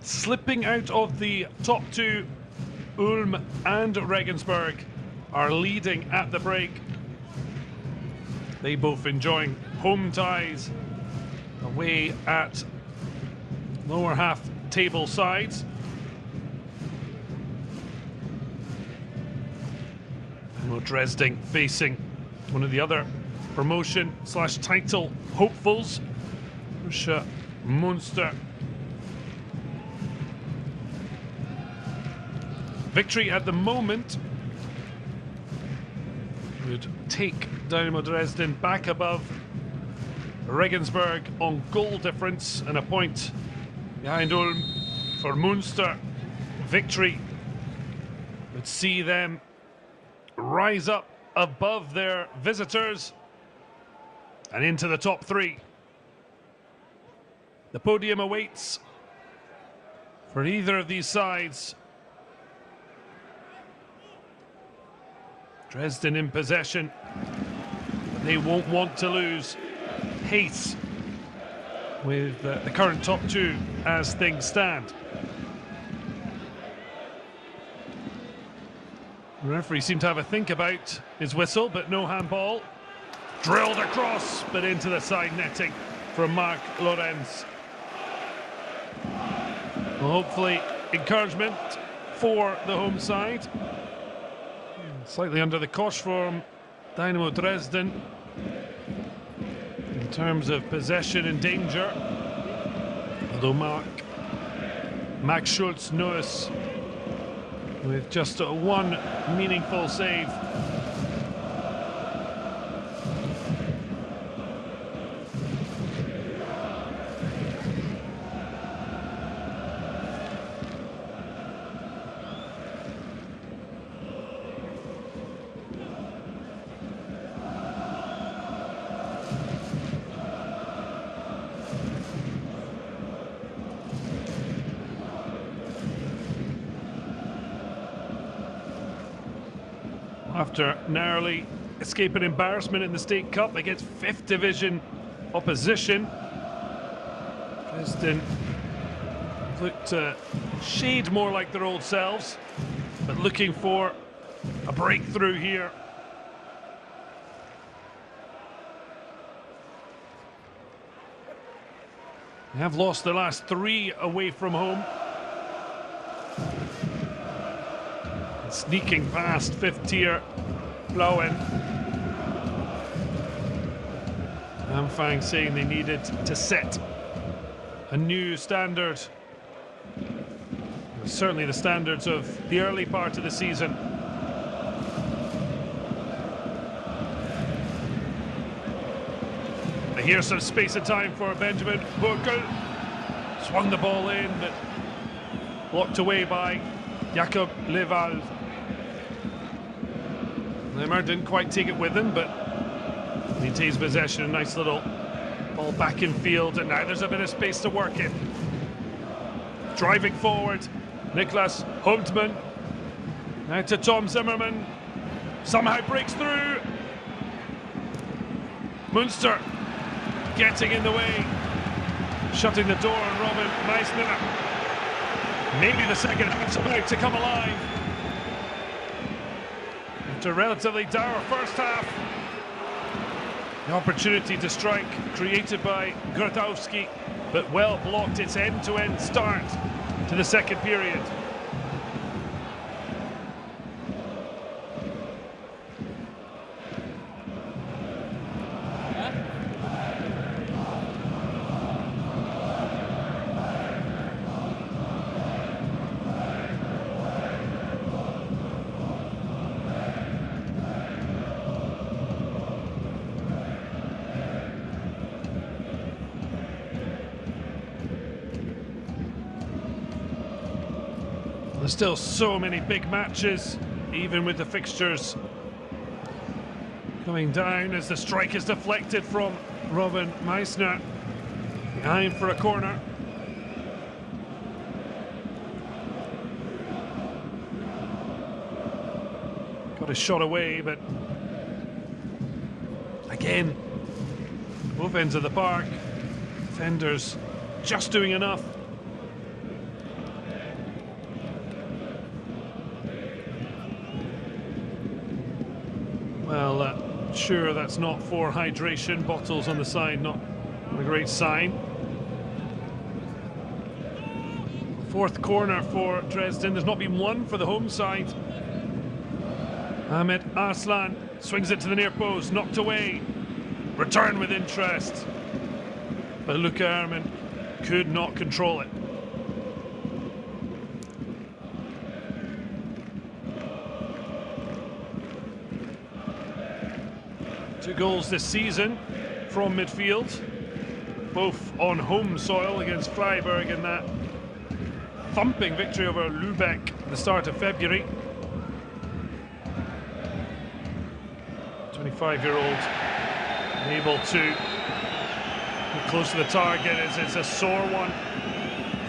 S1: slipping out of the top two. Ulm and Regensburg are leading at the break. They both enjoying home ties away at lower half table sides. Dynamo Dresden facing one of the other promotion/title hopefuls, Preußen Münster. Victory at the moment would take Dynamo Dresden back above Regensburg on goal difference and a point behind Ulm. For Münster, victory would see them rise up above their visitors and into the top three. The podium awaits for either of these sides. Dresden in possession, but they won't want to lose pace with the current top two as things stand. The referee seemed to have a think about his whistle, but no handball. Drilled across, but into the side netting from Mark Lorenz. Well, hopefully encouragement for the home side. Slightly under the cosh from Dynamo Dresden in terms of possession and danger. Although Max Schulz-Nuss with just one meaningful save. After narrowly escaping embarrassment in the State Cup against 5th Division opposition, Dresden looked a shade more like their old selves, but looking for a breakthrough here. They have lost their last 3 away from home. Sneaking past 5th tier Blauen. Anfang saying they needed to set a new standard. Certainly the standards of the early part of the season. Here's some space and time for Benjamin Burkel. Swung the ball in, but blocked away by Jakob Lewald. Limmer didn't quite take it with him, but maintains possession. A nice little ball back in field, and now there's a bit of space to work in. Driving forward, Niklas Holtmann. Now to Tom Zimmermann. Somehow breaks through. Münster getting in the way, shutting the door on Robin Meissner. Maybe the second half's about to come alive. After a relatively dour first half, the opportunity to strike created by Grotowski, but well blocked its end-to-end start to the second period. There's still so many big matches, even with the fixtures coming down as the strike is deflected from Robin Meissner. Behind for a corner. Got his shot away, but again, both ends of the park, defenders just doing enough. Well, sure, that's not for hydration. Bottles on the side, not a great sign. Fourth corner for Dresden. There's not been one for the home side. Ahmed Arslan swings it to the near post, knocked away. Return with interest. But Luca Erman could not control it. Two goals this season from midfield, both on home soil against Freiburg in that thumping victory over Lübeck at the start of February. 25-year-old able to get close to the target as it's a sore one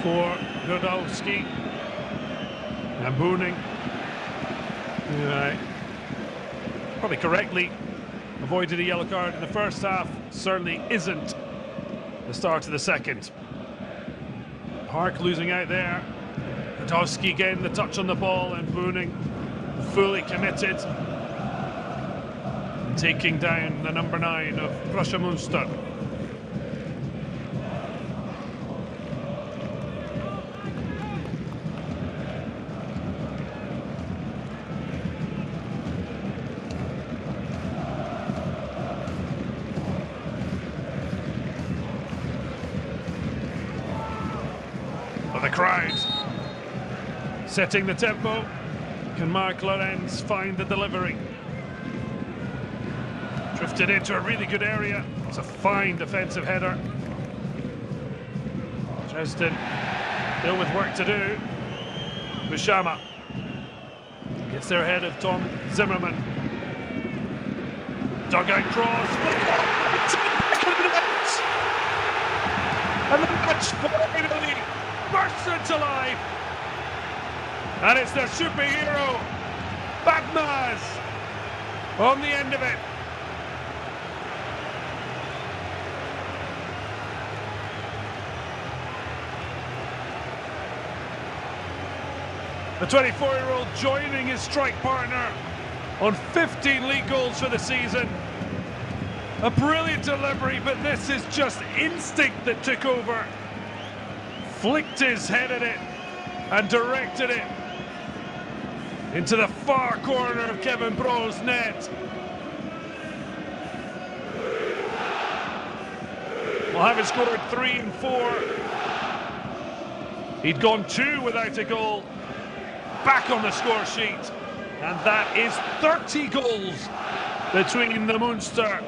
S1: for Godowski. And Boning, probably correctly avoided a yellow card in the first half, certainly isn't the start of the second. Park losing out there. Godowski getting the touch on the ball, and Boning fully committed, taking down the number 9 of Preußen Münster. The crowd setting the tempo. Can Marc Lorenz find the delivery? Drifted into a really good area. It's a fine defensive header. Dresden still with work to do. Bushama gets there ahead of Tom Zimmerman. Dugout cross. And the match finally bursts into life. And it's their superhero, Batmaz, on the end of it. The 24-year-old joining his strike partner on 15 league goals for the season. A brilliant delivery, but this is just instinct that took over. Flicked his head at it and directed it into the far corner of Kevin Bro's net. Well, having scored 3 and 4, he'd gone 2 without a goal. Back on the score sheet, and that is 30 goals between the Munster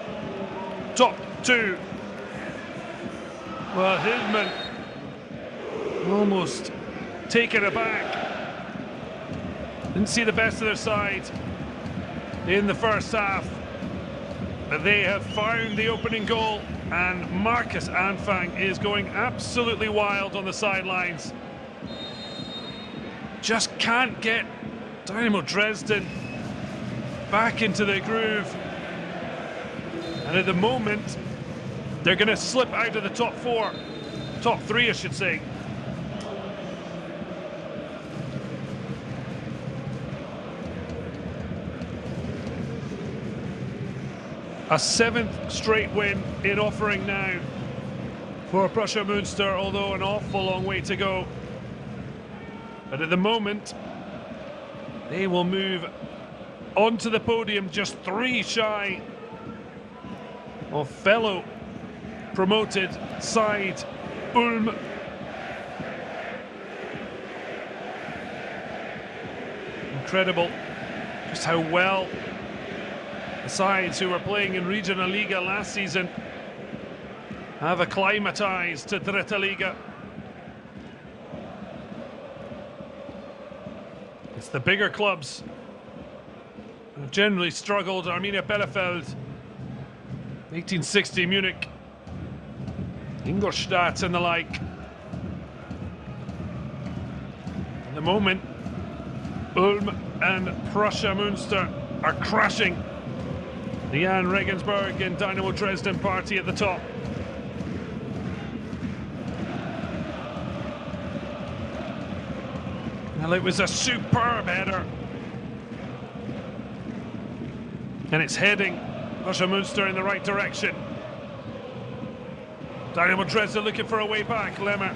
S1: top 2. Well, Hillman almost taken aback. Didn't see the best of their side in the first half, but they have found the opening goal, and Marcus Anfang is going absolutely wild on the sidelines. Just can't get Dynamo Dresden back into the groove, and at the moment they're going to slip out of the top 4, top 3 I should say. A 7th straight win in offering now for Preußen Münster, although an awful long way to go. But at the moment, they will move onto the podium just 3 shy of fellow promoted side Ulm. Incredible just how well the sides who were playing in Regional Liga last season have acclimatized to Dritte Liga. It's the bigger clubs who have generally struggled. Arminia Bielefeld, 1860 Munich, Ingolstadt and the like. At the moment, Ulm and Preußen Münster are crashing. The Jan Regensburg and Dynamo Dresden party at the top. Well, it was a superb header. And it's heading Preußen Münster in the right direction. Dynamo Dresden looking for a way back. Lemmer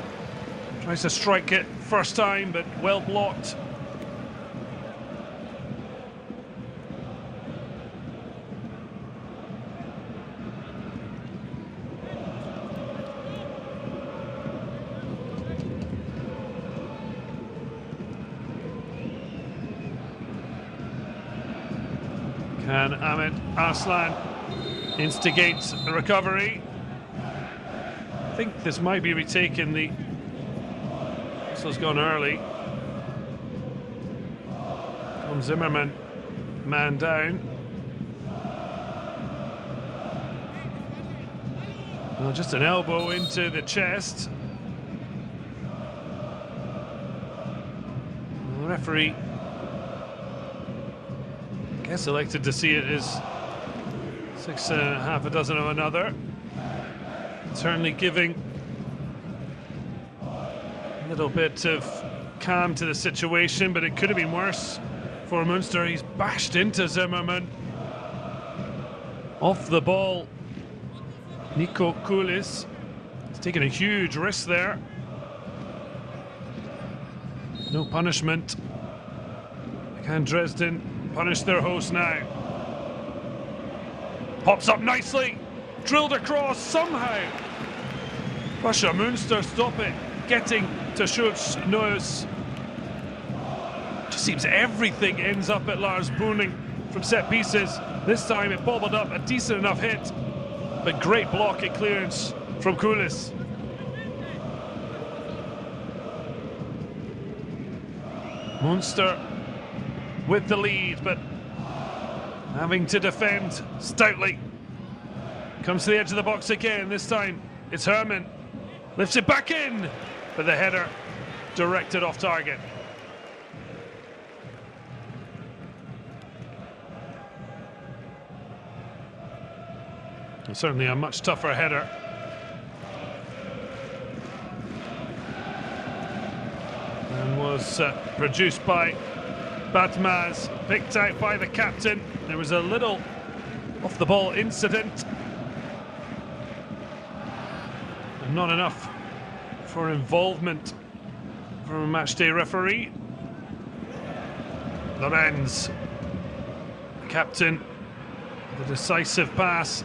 S1: tries to strike it first time, but well blocked. Can Ahmed Arslan instigates a recovery? I think this might be retaken. The whistle's gone early. Comes Zimmerman, man down. Well, just an elbow into the chest. The referee, I guess, elected to see it as 6.5 dozen of another. Certainly giving a little bit of calm to the situation, but it could have been worse for Münster. He's bashed into Zimmerman. Off the ball, Nico Kulis. He's taken a huge risk there. No punishment. Can Dresden punish their host now? Pops up nicely. Drilled across somehow. Preußen Münster stop it. Getting to Schultz Neuss. Just seems everything ends up at Lars Boning from set pieces. This time it bobbled up, a decent enough hit, but great block and clearance from Kulis. Münster with the lead, but having to defend stoutly. Comes to the edge of the box again. This time it's Hermann. Lifts it back in, but the header directed off target. And certainly a much tougher header. And was produced by Batmaz, picked out by the captain. There was a little off the ball incident. And not enough for involvement from a matchday referee. Lorenz, the captain, the decisive pass.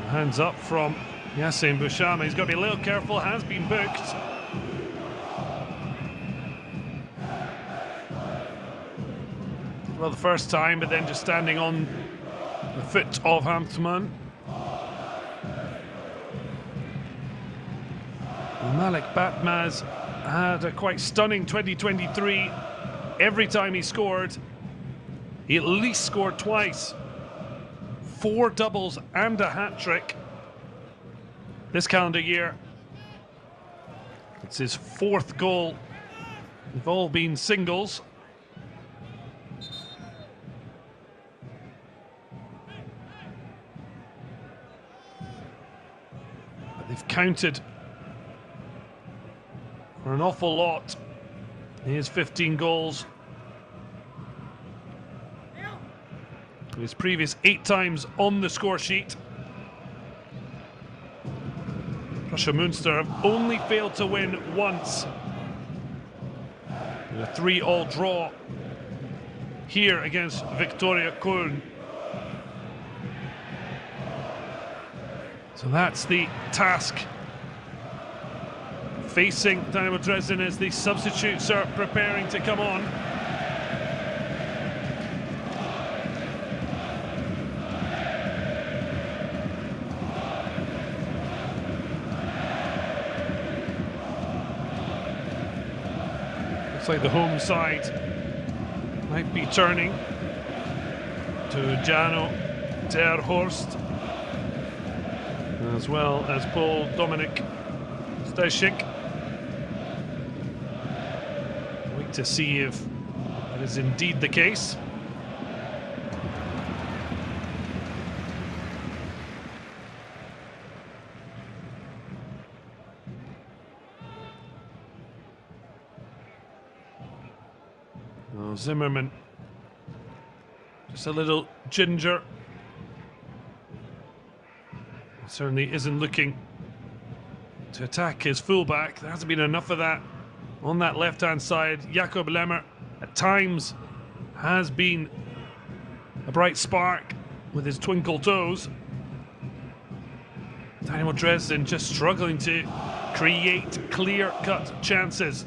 S1: Hands up from Yassin Bouchama. He's got to be a little careful, has been booked. Well, the first time, but then just standing on the foot of Hamptmann. Malik Batmaz had a quite stunning 2023. Every time he scored, he at least scored twice. 4 doubles and a hat-trick this calendar year. It's his 4th goal. They've all been singles. But they've counted for an awful lot. Here's 15 goals. His previous 8 times on the score sheet. Preußen Münster have only failed to win once in a 3-all draw here against Viktoria Köln. So that's the task facing Dynamo Dresden as the substitutes are preparing to come on. Looks like the home side might be turning to Jano Terhorst, as well as Paul Dominic Stashik. Wait to see if that is indeed the case. Oh, Zimmerman, just a little ginger. Certainly isn't looking to attack his fullback. There hasn't been enough of that on that left-hand side. Jakob Lemmer at times has been a bright spark with his twinkle toes. Dynamo Dresden just struggling to create clear-cut chances.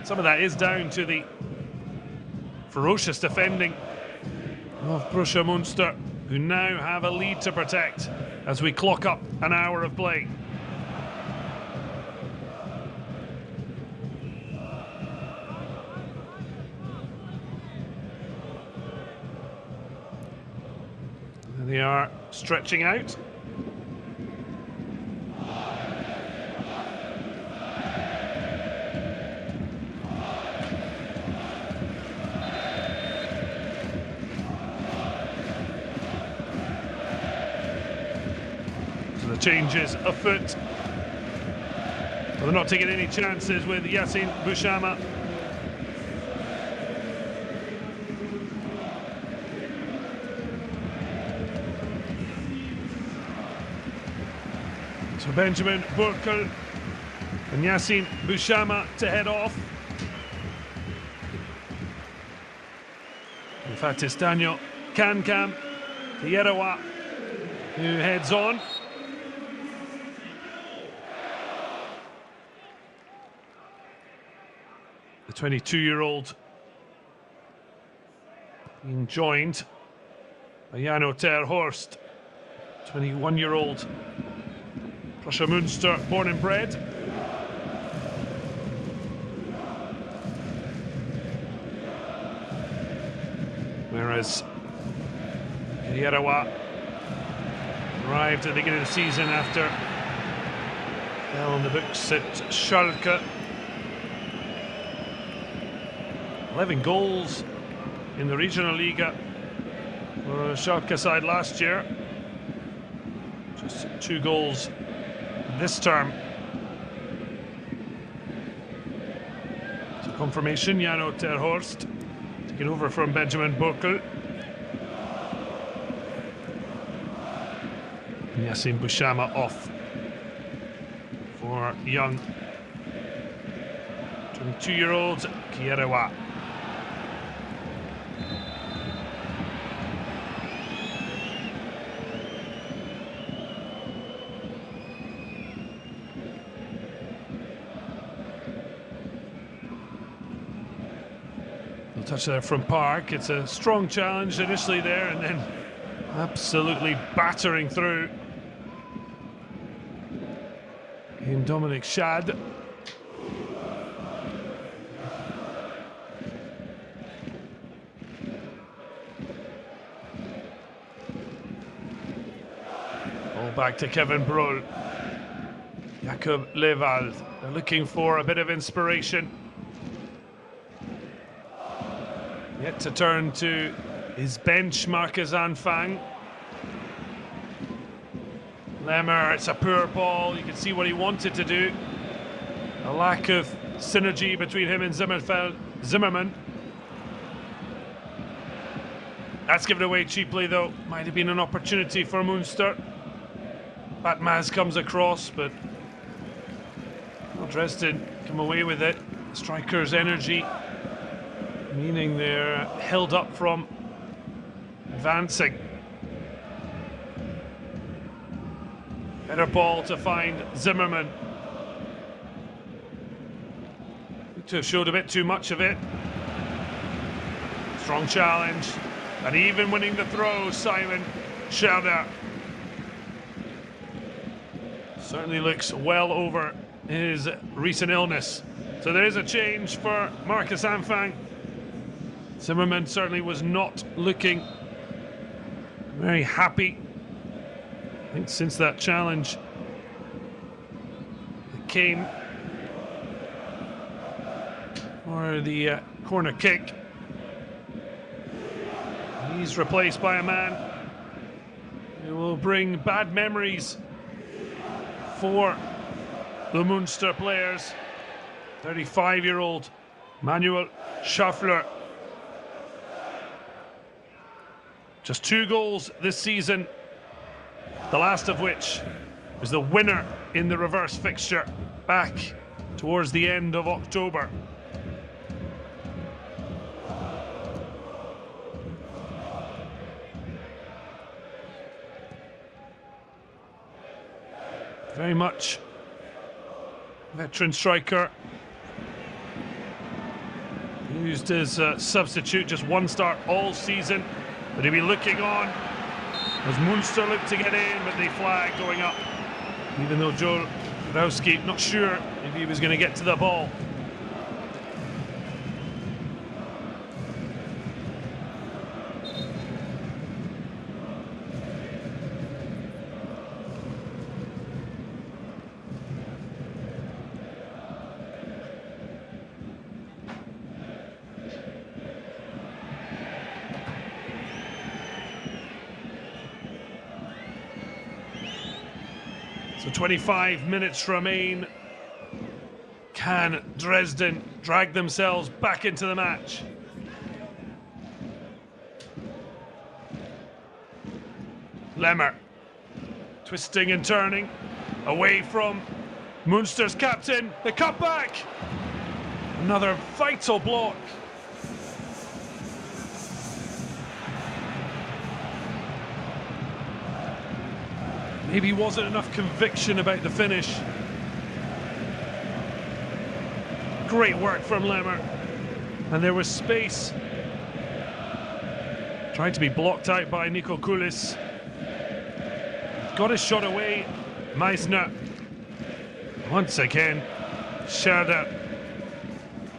S1: Some of that is down to the ferocious defending of Preußen Münster, who now have a lead to protect as we clock up an hour of play. There they are, stretching out. The changes afoot. Well, they're not taking any chances with Yassine Bouchama. So Benjamin Burkel and Yassine Bouchama to head off. In fact, it's Daniel Kankam Tierrawa who heads on. The 22-year-old being joined by Jano Terhorst, 21-year-old Preußen Münster, born and bred. Whereas Tierrawa arrived at the beginning of the season after fell on the books at Schalke. 11 goals in the Regional Liga for Schalke side last year. Just 2 goals this term. So confirmation, Jano Terhorst taking over from Benjamin Burkel. Yassine Bouchama off for young 22-year-old Tierrawa. Touch there from Park. It's a strong challenge initially there, and then absolutely battering through in Dominic Schad. Ball back to Kevin Brohl. Jakob Lewald. They're looking for a bit of inspiration. Yet to turn to his bench, Marcus Anfang. Lemmer, it's a poor ball. You can see what he wanted to do. A lack of synergy between him and Zimmerman. That's given away cheaply, though. Might have been an opportunity for Münster. Batmaz comes across, but well, Dresden come away with it. Striker's energy, meaning they're held up from advancing. Better ball to find Zimmerman. To have showed a bit too much of it. Strong challenge. And even winning the throw, Simon Scherder. Certainly looks well over his recent illness. So there is a change for Marcus Anfang. Zimmerman certainly was not looking very happy. I think since that challenge it came for the corner kick. He's replaced by a man who will bring bad memories for the Münster players. 35-year-old Manuel Schaffler. Just 2 goals this season, the last of which was the winner in the reverse fixture back towards the end of October. Very much veteran striker. Used as a substitute, just 1 start all season. But he'll be looking on as Münster look to get in, but they flag going up. Even though Joe Rowski, not sure if he was going to get to the ball. So 25 minutes remain. Can Dresden drag themselves back into the match? Lemmer twisting and turning away from Münster's captain. The cutback. Another vital block. Maybe wasn't enough conviction about the finish. Great work from Lemmer. And there was space. Tried to be blocked out by Nico Kulis. Got his shot away. Meissner. Once again, Scherder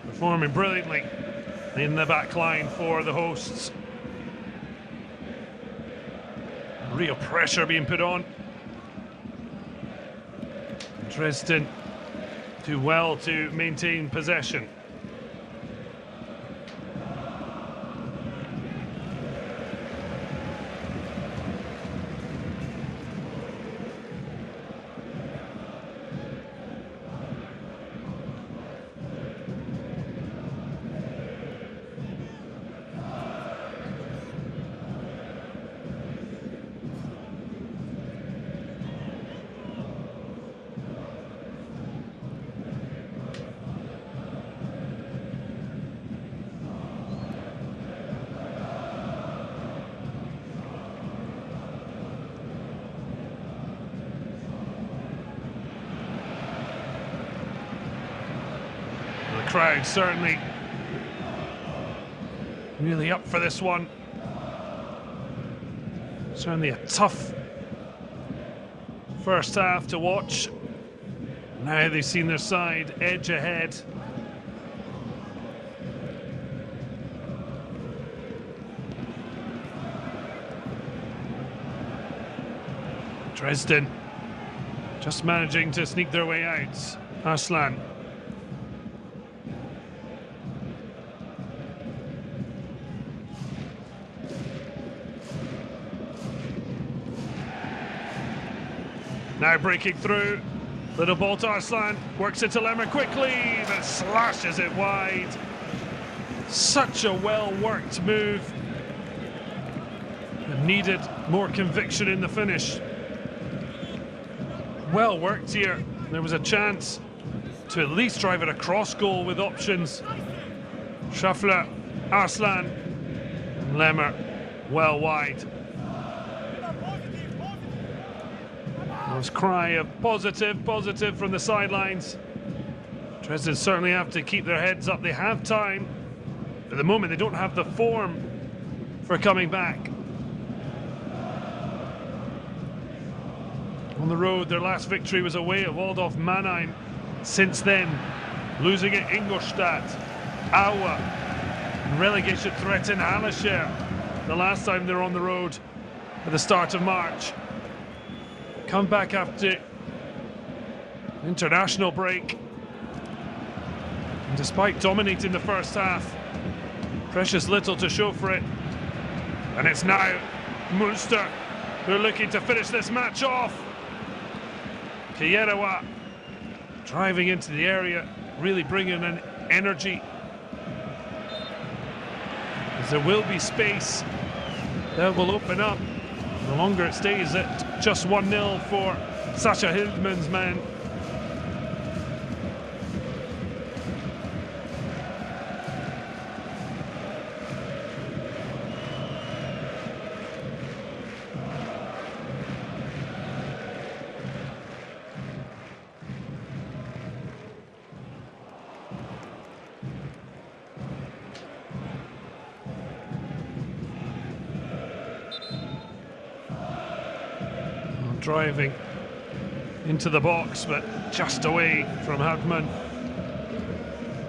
S1: performing brilliantly in the back line for the hosts. Real pressure being put on. Dresden do well to maintain possession. Crowd certainly really up for this one. Certainly a tough first half to watch. Now they've seen their side edge ahead. Dresden just managing to sneak their way out. Arslan. Now breaking through, little ball to Arslan, works it to Lemmer quickly, but slashes it wide. Such a well-worked move, but needed more conviction in the finish. Well worked here. There was a chance to at least drive it across goal with options. Schaffler, Arslan, Lemmer, well wide. This cry of positive from the sidelines. Dresden certainly have to keep their heads up. They have time. At the moment, they don't have the form for coming back. On the road, their last victory was away at Waldorf Mannheim. Since then, Losing at Ingolstadt, Aue, relegation threat in Anischer the last time they were on the road at the start of March. Come back after international break. And despite dominating the first half, precious little to show for it. And it's now Münster who are looking to finish this match off. Kierewa driving into the area, really bringing an energy. As there will be space, that will open up. The longer it stays at just 1-0 for Sascha Hildmann's men. Driving into the box, but just away from Hildmann.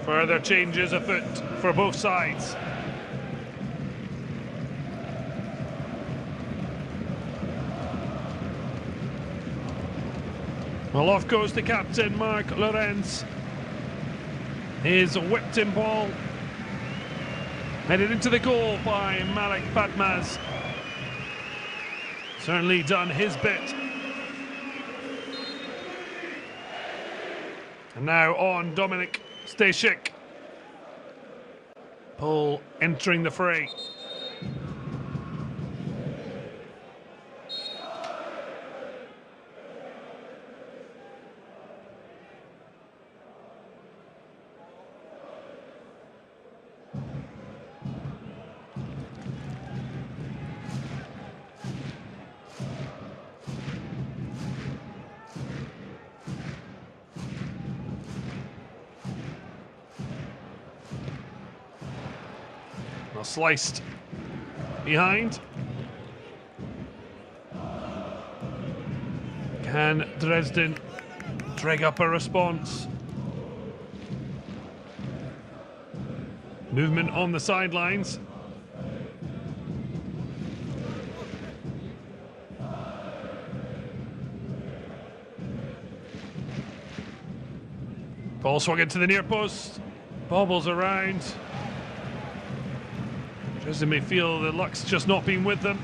S1: Further changes afoot for both sides. Well, off goes the captain, Marc Lorenz. His whipped-in ball headed into the goal by Malek Batmaz. Certainly done his bit. And now on Dominik Stešik. Paul entering the fray. Sliced behind. Can Dresden drag up a response? Movement on the sidelines. Ball swung into the near post. Bobbles around. Dresden may feel the luck's just not been with them.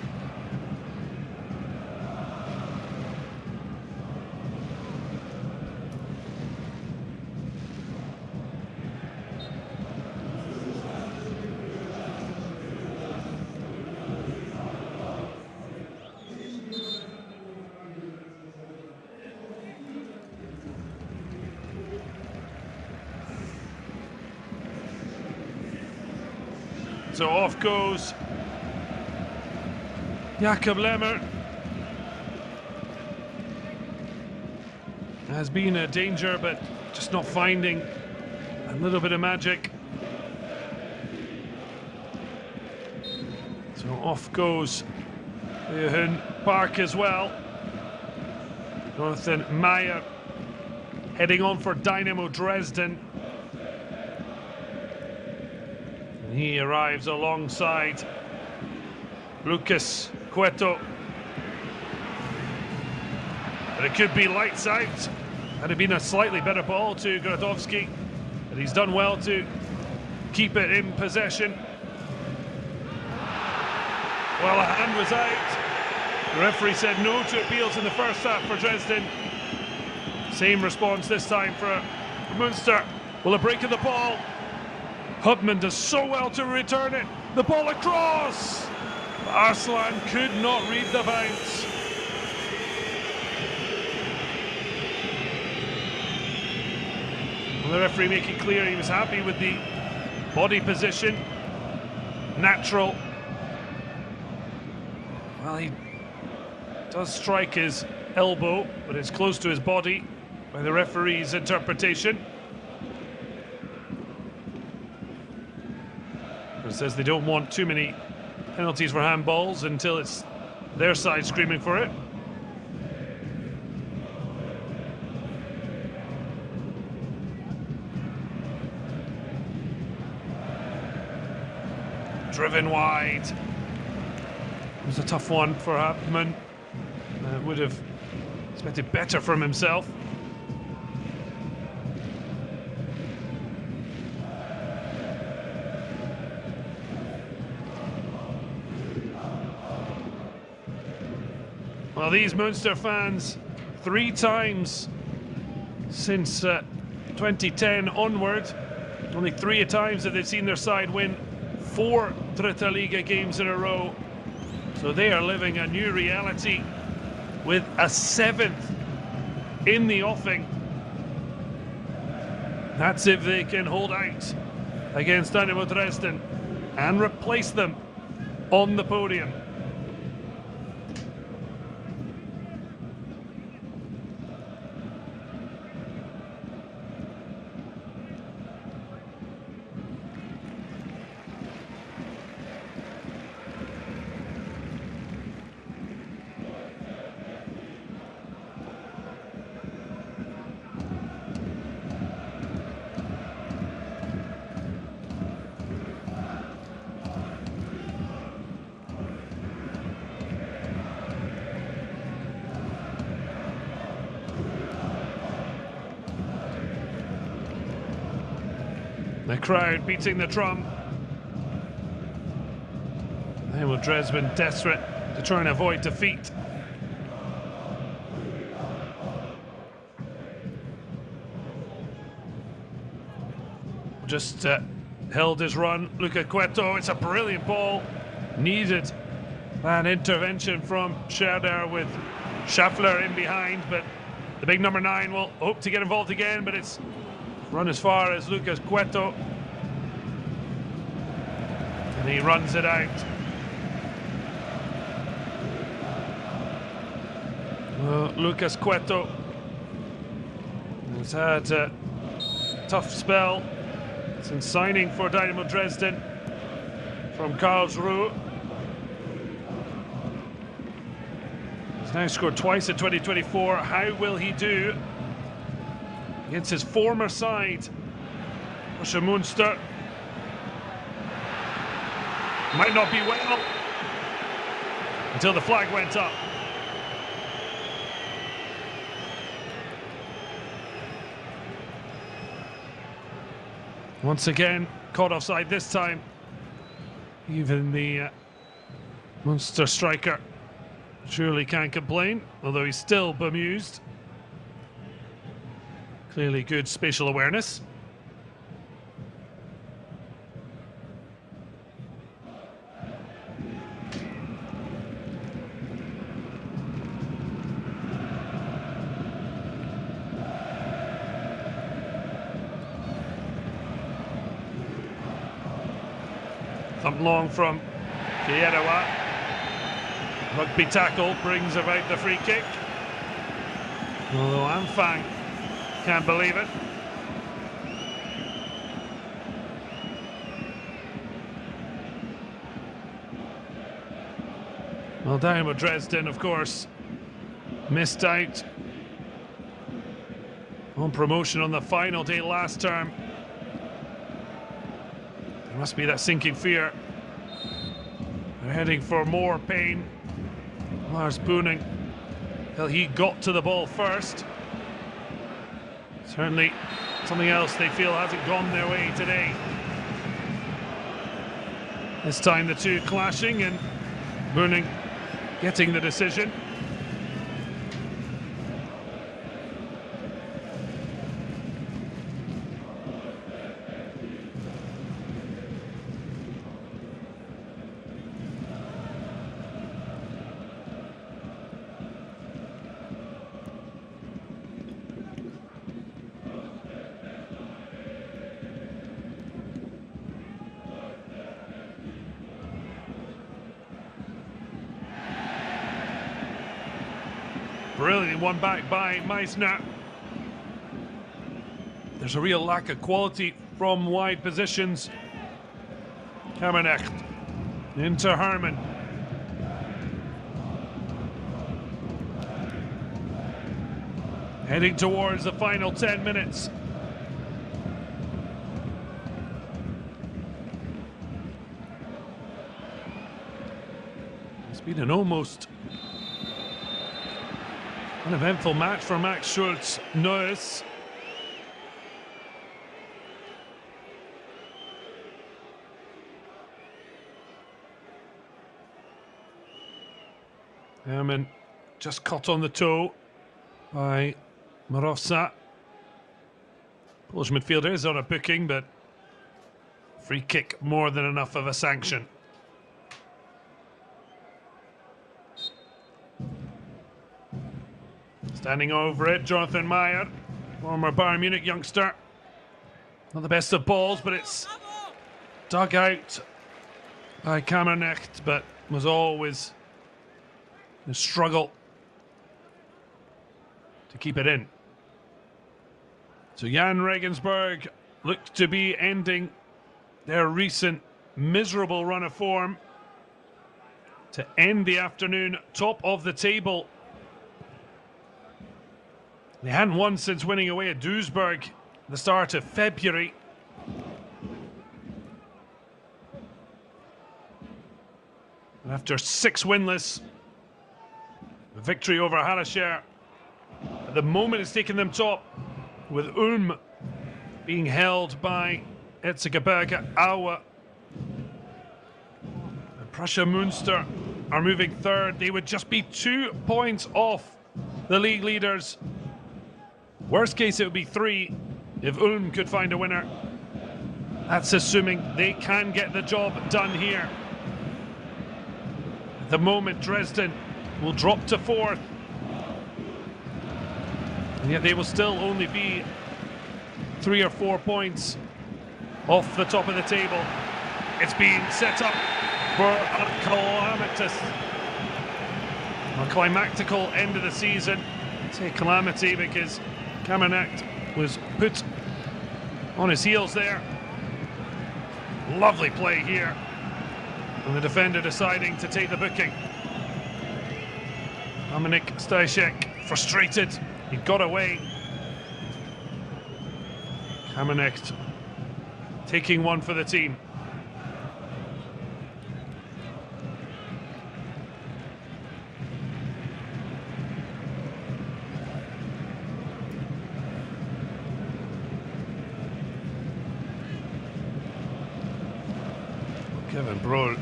S1: So off goes Jakob Lemmer. Has been a danger, but just not finding a little bit of magic. So off goes Johan Park as well. Jonathan Meyer heading on for Dynamo Dresden. He arrives alongside Lucas Cueto. But it could be lights out. Had it been a slightly better ball to Gradowski, but he's done well to keep it in possession. Well, a hand was out. The referee said no to appeals in the first half for Dresden. Same response this time for Münster. Will a break of the ball? Hubman does so well to return it. The ball across. Arslan could not read the bounce. Well, the referee making clear he was happy with the body position. Natural. Well, he does strike his elbow, but it's close to his body by the referee's interpretation. It says they don't want too many penalties for handballs until it's their side screaming for it. driven wide. It was a tough one for Hauptmann. Would have expected better from himself. Well, these Münster fans, 3 times since 2010 onward, only 3 times that they've seen their side win 4 Dritte Liga games in a row. So they are living a new reality with a 7th in the offing. That's if they can hold out against Dynamo Dresden and replace them on the podium. The crowd beating the drum. Dynamo Dresden desperate to try and avoid defeat. Just held his run. Luca Cueto, it's a brilliant ball. Needed that intervention from Scherder with Schaffler in behind, but the big number 9 will hope to get involved again, but it's run as far as Lucas Cueto. And he runs it out. Well, Lucas Cueto has had a tough spell since signing for Dynamo Dresden from Karlsruhe. He's now scored twice in 2024. How will he do against his former side, Preußen Münster? Might not be well until the flag went up. Once again, caught offside this time. Even the Münster striker surely can't complain, although he's still bemused. Clearly good spatial awareness. Thump long from Kierewa. Rugby tackle brings about the free kick. Although Anfang can't believe it. Well, Dynamo Dresden, of course, missed out on promotion on the final day last term. There must be that sinking fear. They're heading for more pain. Lars Boning, well, he got to the ball first. Certainly something else they feel hasn't gone their way today. This time the two clashing and Boning getting the decision. Brilliant one back by Meissner. There's a real lack of quality from wide positions. Kammernecht into Herman. Heading towards the final 10 minutes. It's been an almost uneventful match for Max Schulz-Neuss. Herman just caught on the toe by Marowsa. Polish midfielder is on a booking, but free kick more than enough of a sanction. Standing over it, Jonathan Meyer, former Bayern Munich youngster. Not the best of balls, but it's dug out by Kammernecht, but was always a struggle to keep it in. So Jan Regensburg look to be ending their recent miserable run of form to end the afternoon top of the table. They hadn't won since winning away at Duisburg at the start of February. And after 6 winless, a victory over Hallescher at the moment has taken them top, with Ulm being held by Erzgebirge Aue. And Preußen Münster are moving third. They would just be 2 points off the league leaders. Worst case, it would be 3 if Ulm could find a winner. That's assuming they can get the job done here. At the moment, Dresden will drop to 4th. And yet they will still only be 3 or 4 points off the top of the table. It's been set up for a climactical end of the season. I say calamity because Kammernecht was put on his heels there. Lovely play here. And the defender deciding to take the booking. Dominik Stajcek frustrated. He got away. Kammernecht taking one for the team. Kevin Brohl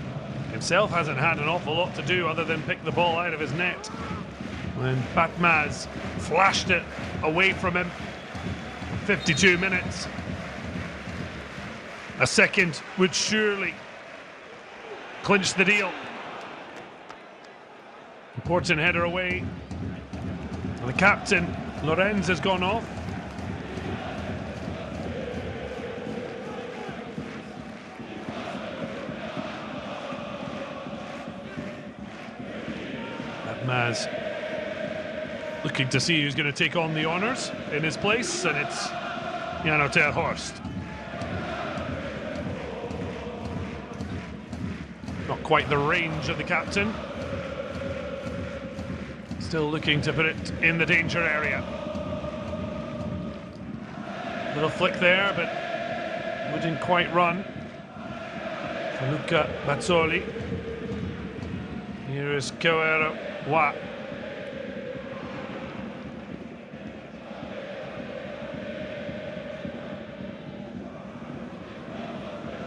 S1: himself hasn't had an awful lot to do other than pick the ball out of his net when Batmaz flashed it away from him. 52 minutes. A second would surely clinch the deal. Important header away. And the captain, Lorenz, has gone off. Batmaz looking to see who's going to take on the honours in his place, and it's Jano Terhorst. Not quite the range of the captain. Still looking to put it in the danger area. Little flick there, but wouldn't quite run. For Luca Bazzoli. Here is Kawera Wa.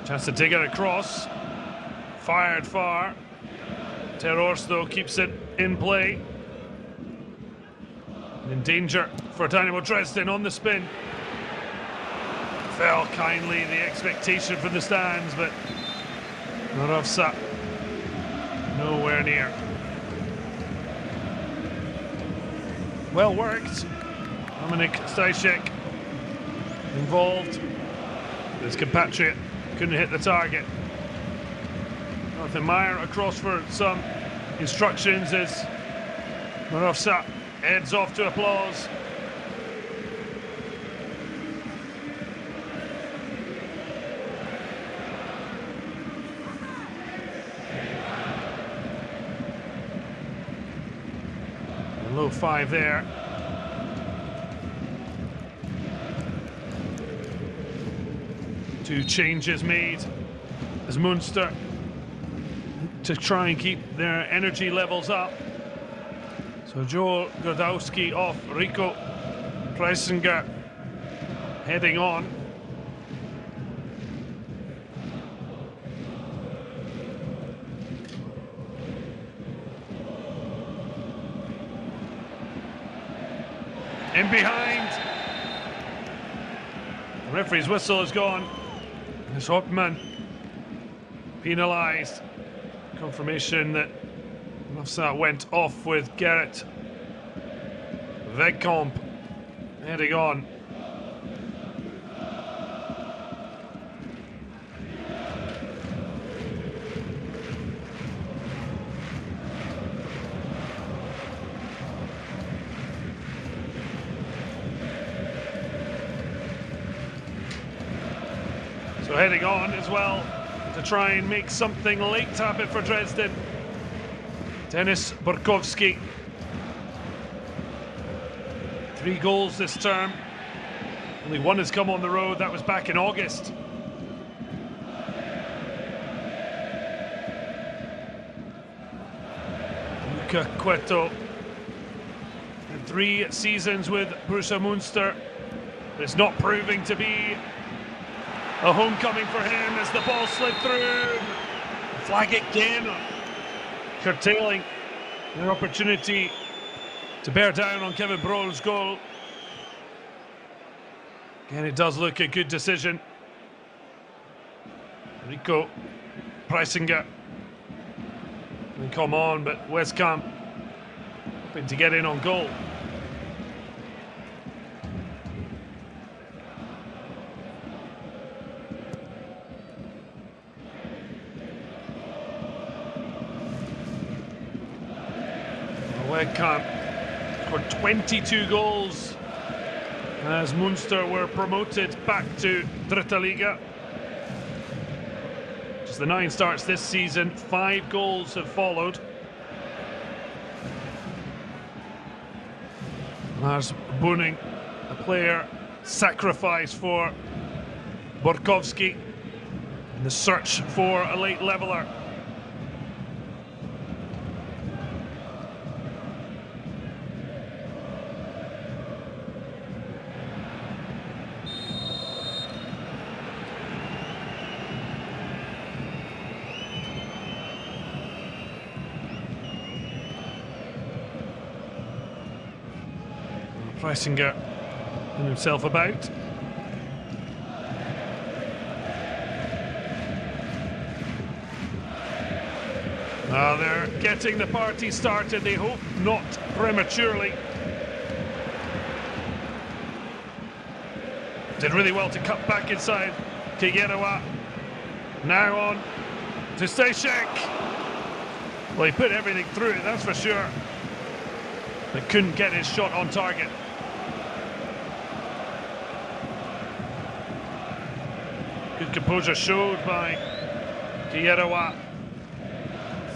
S1: Chance to dig it across. Fired far. Terhorst, though, keeps it in play. And in danger for Dynamo Dresden on the spin. Fell kindly, the expectation from the stands, but Marowsa nowhere near. Well worked. Dominik Stajcek involved. His compatriot couldn't hit the target. Jonathan Meyer across for some instructions as Marowsa heads off to applause. A low 5 there. Two changes made as Münster to try and keep their energy levels up. So Joel Godowski off, Rico Preisinger heading on. In behind. The referee's whistle is gone. It's Hopman penalised. Confirmation that that went off with Gerrit Wegkamp heading on. So heading on as well to try and make something late happen for Dresden. Denis Burkowski. 3 goals this term. Only 1 has come on the road. That was back in August. Luca Cueto. And 3 seasons with Preußen Münster. But it's not proving to be a homecoming for him as the ball slid through. Flag again, curtailing their opportunity to bear down on Kevin Brohl's goal. Again, it does look a good decision. Rico Preisinger will come on, but Westkamp hoping to get in on goal. Wegkamp scored 22 goals as Münster were promoted back to Dritte Liga. Just the 9 starts this season, 5 goals have followed. Lars Boning, a player sacrificed for Burkowski in the search for a late leveller. Preisinger and himself about. They're getting the party started, they hope not prematurely. Did really well to cut back inside Kierowa. Now on to Stejcek. Well, he put everything through it, that's for sure. But couldn't get his shot on target. Good composure showed by Kierowa.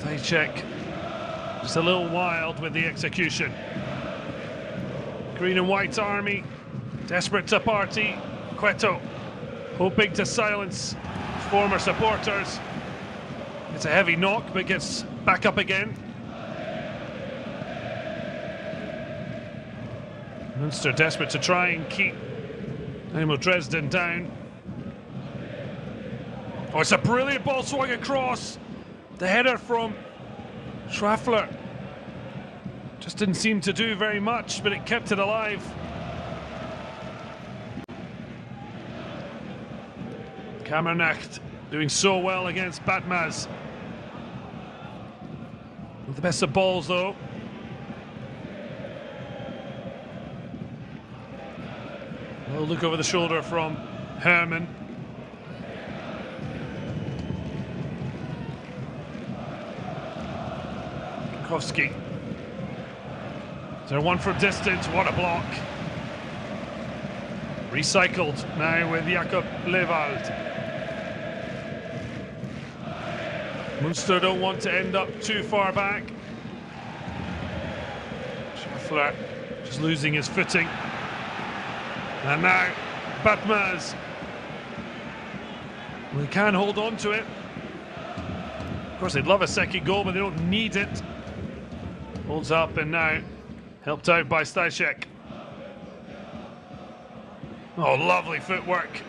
S1: Stejcek just a little wild with the execution. Green and white army, desperate to party. Cueto hoping to silence former supporters. It's a heavy knock, but gets back up again. Münster desperate to try and keep Dynamo Dresden down. Oh, it's a brilliant ball swung across. The header from Schwaffler just didn't seem to do very much, but it kept it alive. Kammernacht doing so well against Batmaz. With the best of balls, though. A look over the shoulder from Herman. Kowski. Is there one from distance? What a block. Recycled now with Jakob Lewald. Münster don't want to end up too far back. Schwaffler just losing his footing. And now Batmaz. Well, he can hold on to it. course, they'd love a second goal, but they don't need it. Holds up and now helped out by Staszek. Oh, lovely footwork.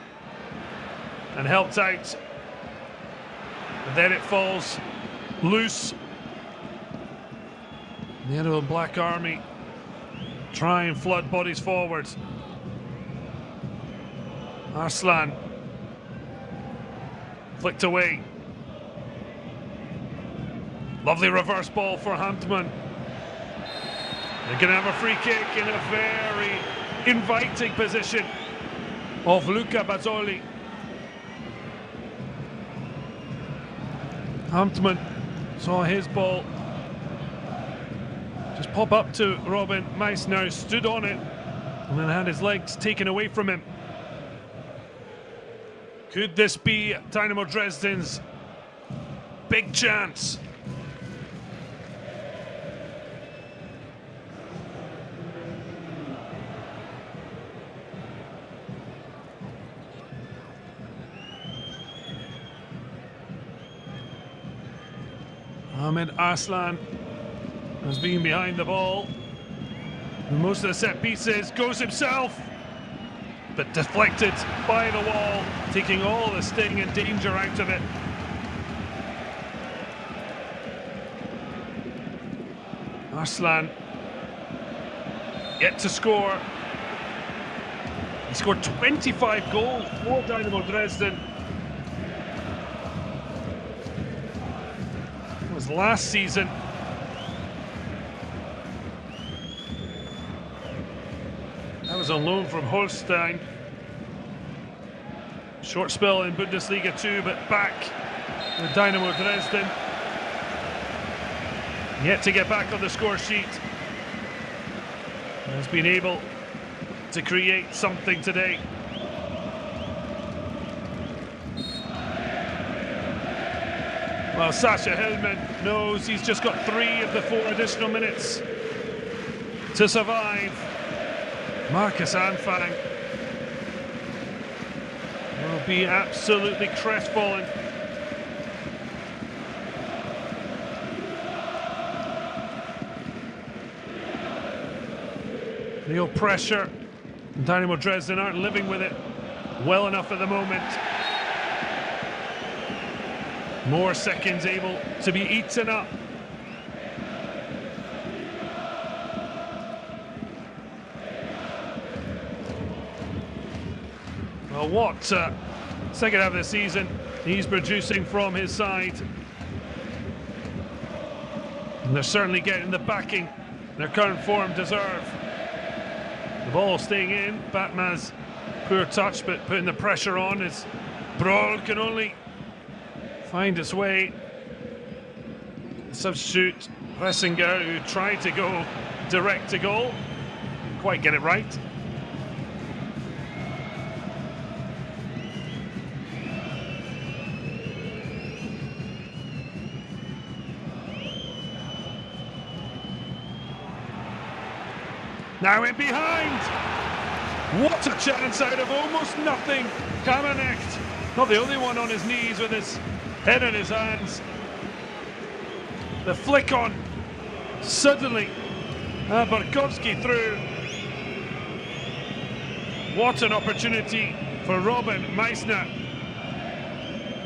S1: And helped out. And then it falls loose. The Yellow and Black Army try and flood bodies forward. Arslan flicked away. Lovely reverse ball for Handman. They're going to have a free kick in a very inviting position of Luca Bazzoli. Handman saw his ball just pop up to Robin Meissner, stood on it, and then had his legs taken away from him. Could this be Dynamo Dresden's big chance? Ahmed Arslan has been behind the ball. Most of the set pieces, goes himself, but deflected by the wall, taking all the sting and danger out of it. Arslan yet to score. He scored 25 goals for Dynamo Dresden. It was last season. That was on loan from Holstein. Short spell in Bundesliga 2, but back with Dynamo Dresden. Yet to get back on the score sheet. Has been able to create something today. Well, Sasha Hillman knows he's just got 3 of the 4 additional minutes to survive. Marcus Anfang will be absolutely crestfallen. Real pressure. Dynamo Dresden aren't living with it well enough at the moment. More seconds able to be eaten up. Well, what second half of the season he's producing from his side. And they're certainly getting the backing their current form deserve. The ball staying in. Batman's poor touch, but putting the pressure on as Brawl can only find its way. The substitute Ressinger, who tried to go direct to goal, didn't quite get it right. Now in behind. What a chance out of almost nothing. Kamenecht, not the only one on his knees with his head in his hands. The flick on. Suddenly, Barkowski through. What an opportunity for Robin Meissner.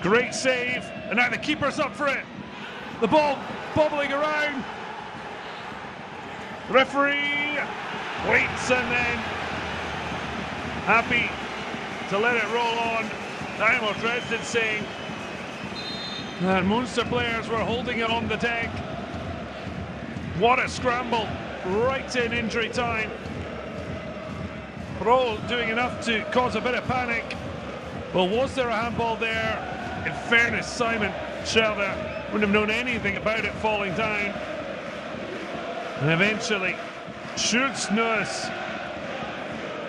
S1: Great save. And now the keeper's up for it. The ball bobbling around. Referee waits and then happy to let it roll on. Dynamo Dresden saying that Munster players were holding it on the deck. What a scramble right in injury time. Kroll doing enough to cause a bit of panic. Well, was there a handball there? In fairness, Simon Shelder wouldn't have known anything about it falling down. And eventually, Schultz Nuss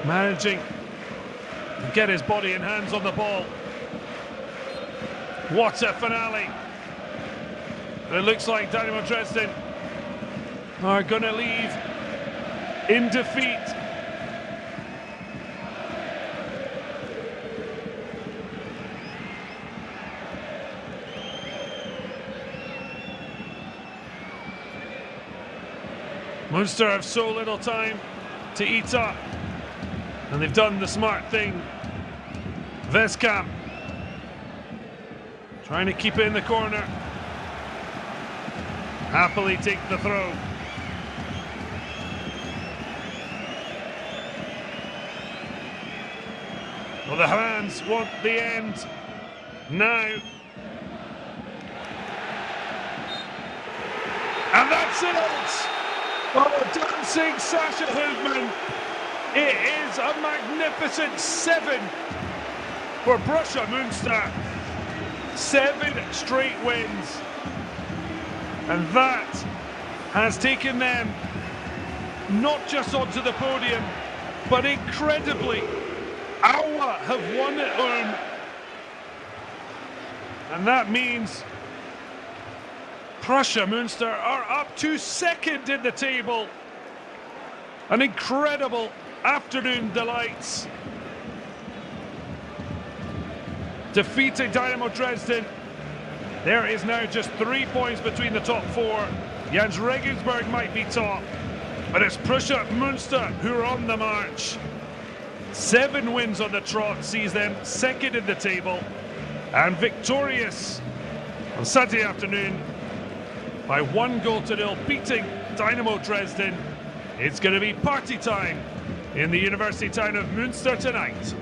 S1: managing to get his body and hands on the ball. What a finale. It looks like Dynamo Dresden are going to leave in defeat. Münster have so little time to eat up, and they've done the smart thing. Veskamp trying to keep it in the corner. Happily take the throw. Well, the hands want the end now. And that's it! Oh, dancing Sasha Hildman. It is a magnificent 7 for Preußen Münster. 7 straight wins. And that has taken them not just onto the podium, but incredibly, Aue have won at home. And that means Preußen Münster are up to second in the table. An incredible afternoon delights. Defeating Dynamo Dresden. There is now just 3 points between the top 4. Jans Regensburg might be top, but it's Preußen Münster who are on the march. 7 wins on the trot sees them second in the table and victorious on Saturday afternoon by 1-0, beating Dynamo Dresden. It's going to be party time in the university town of Münster tonight.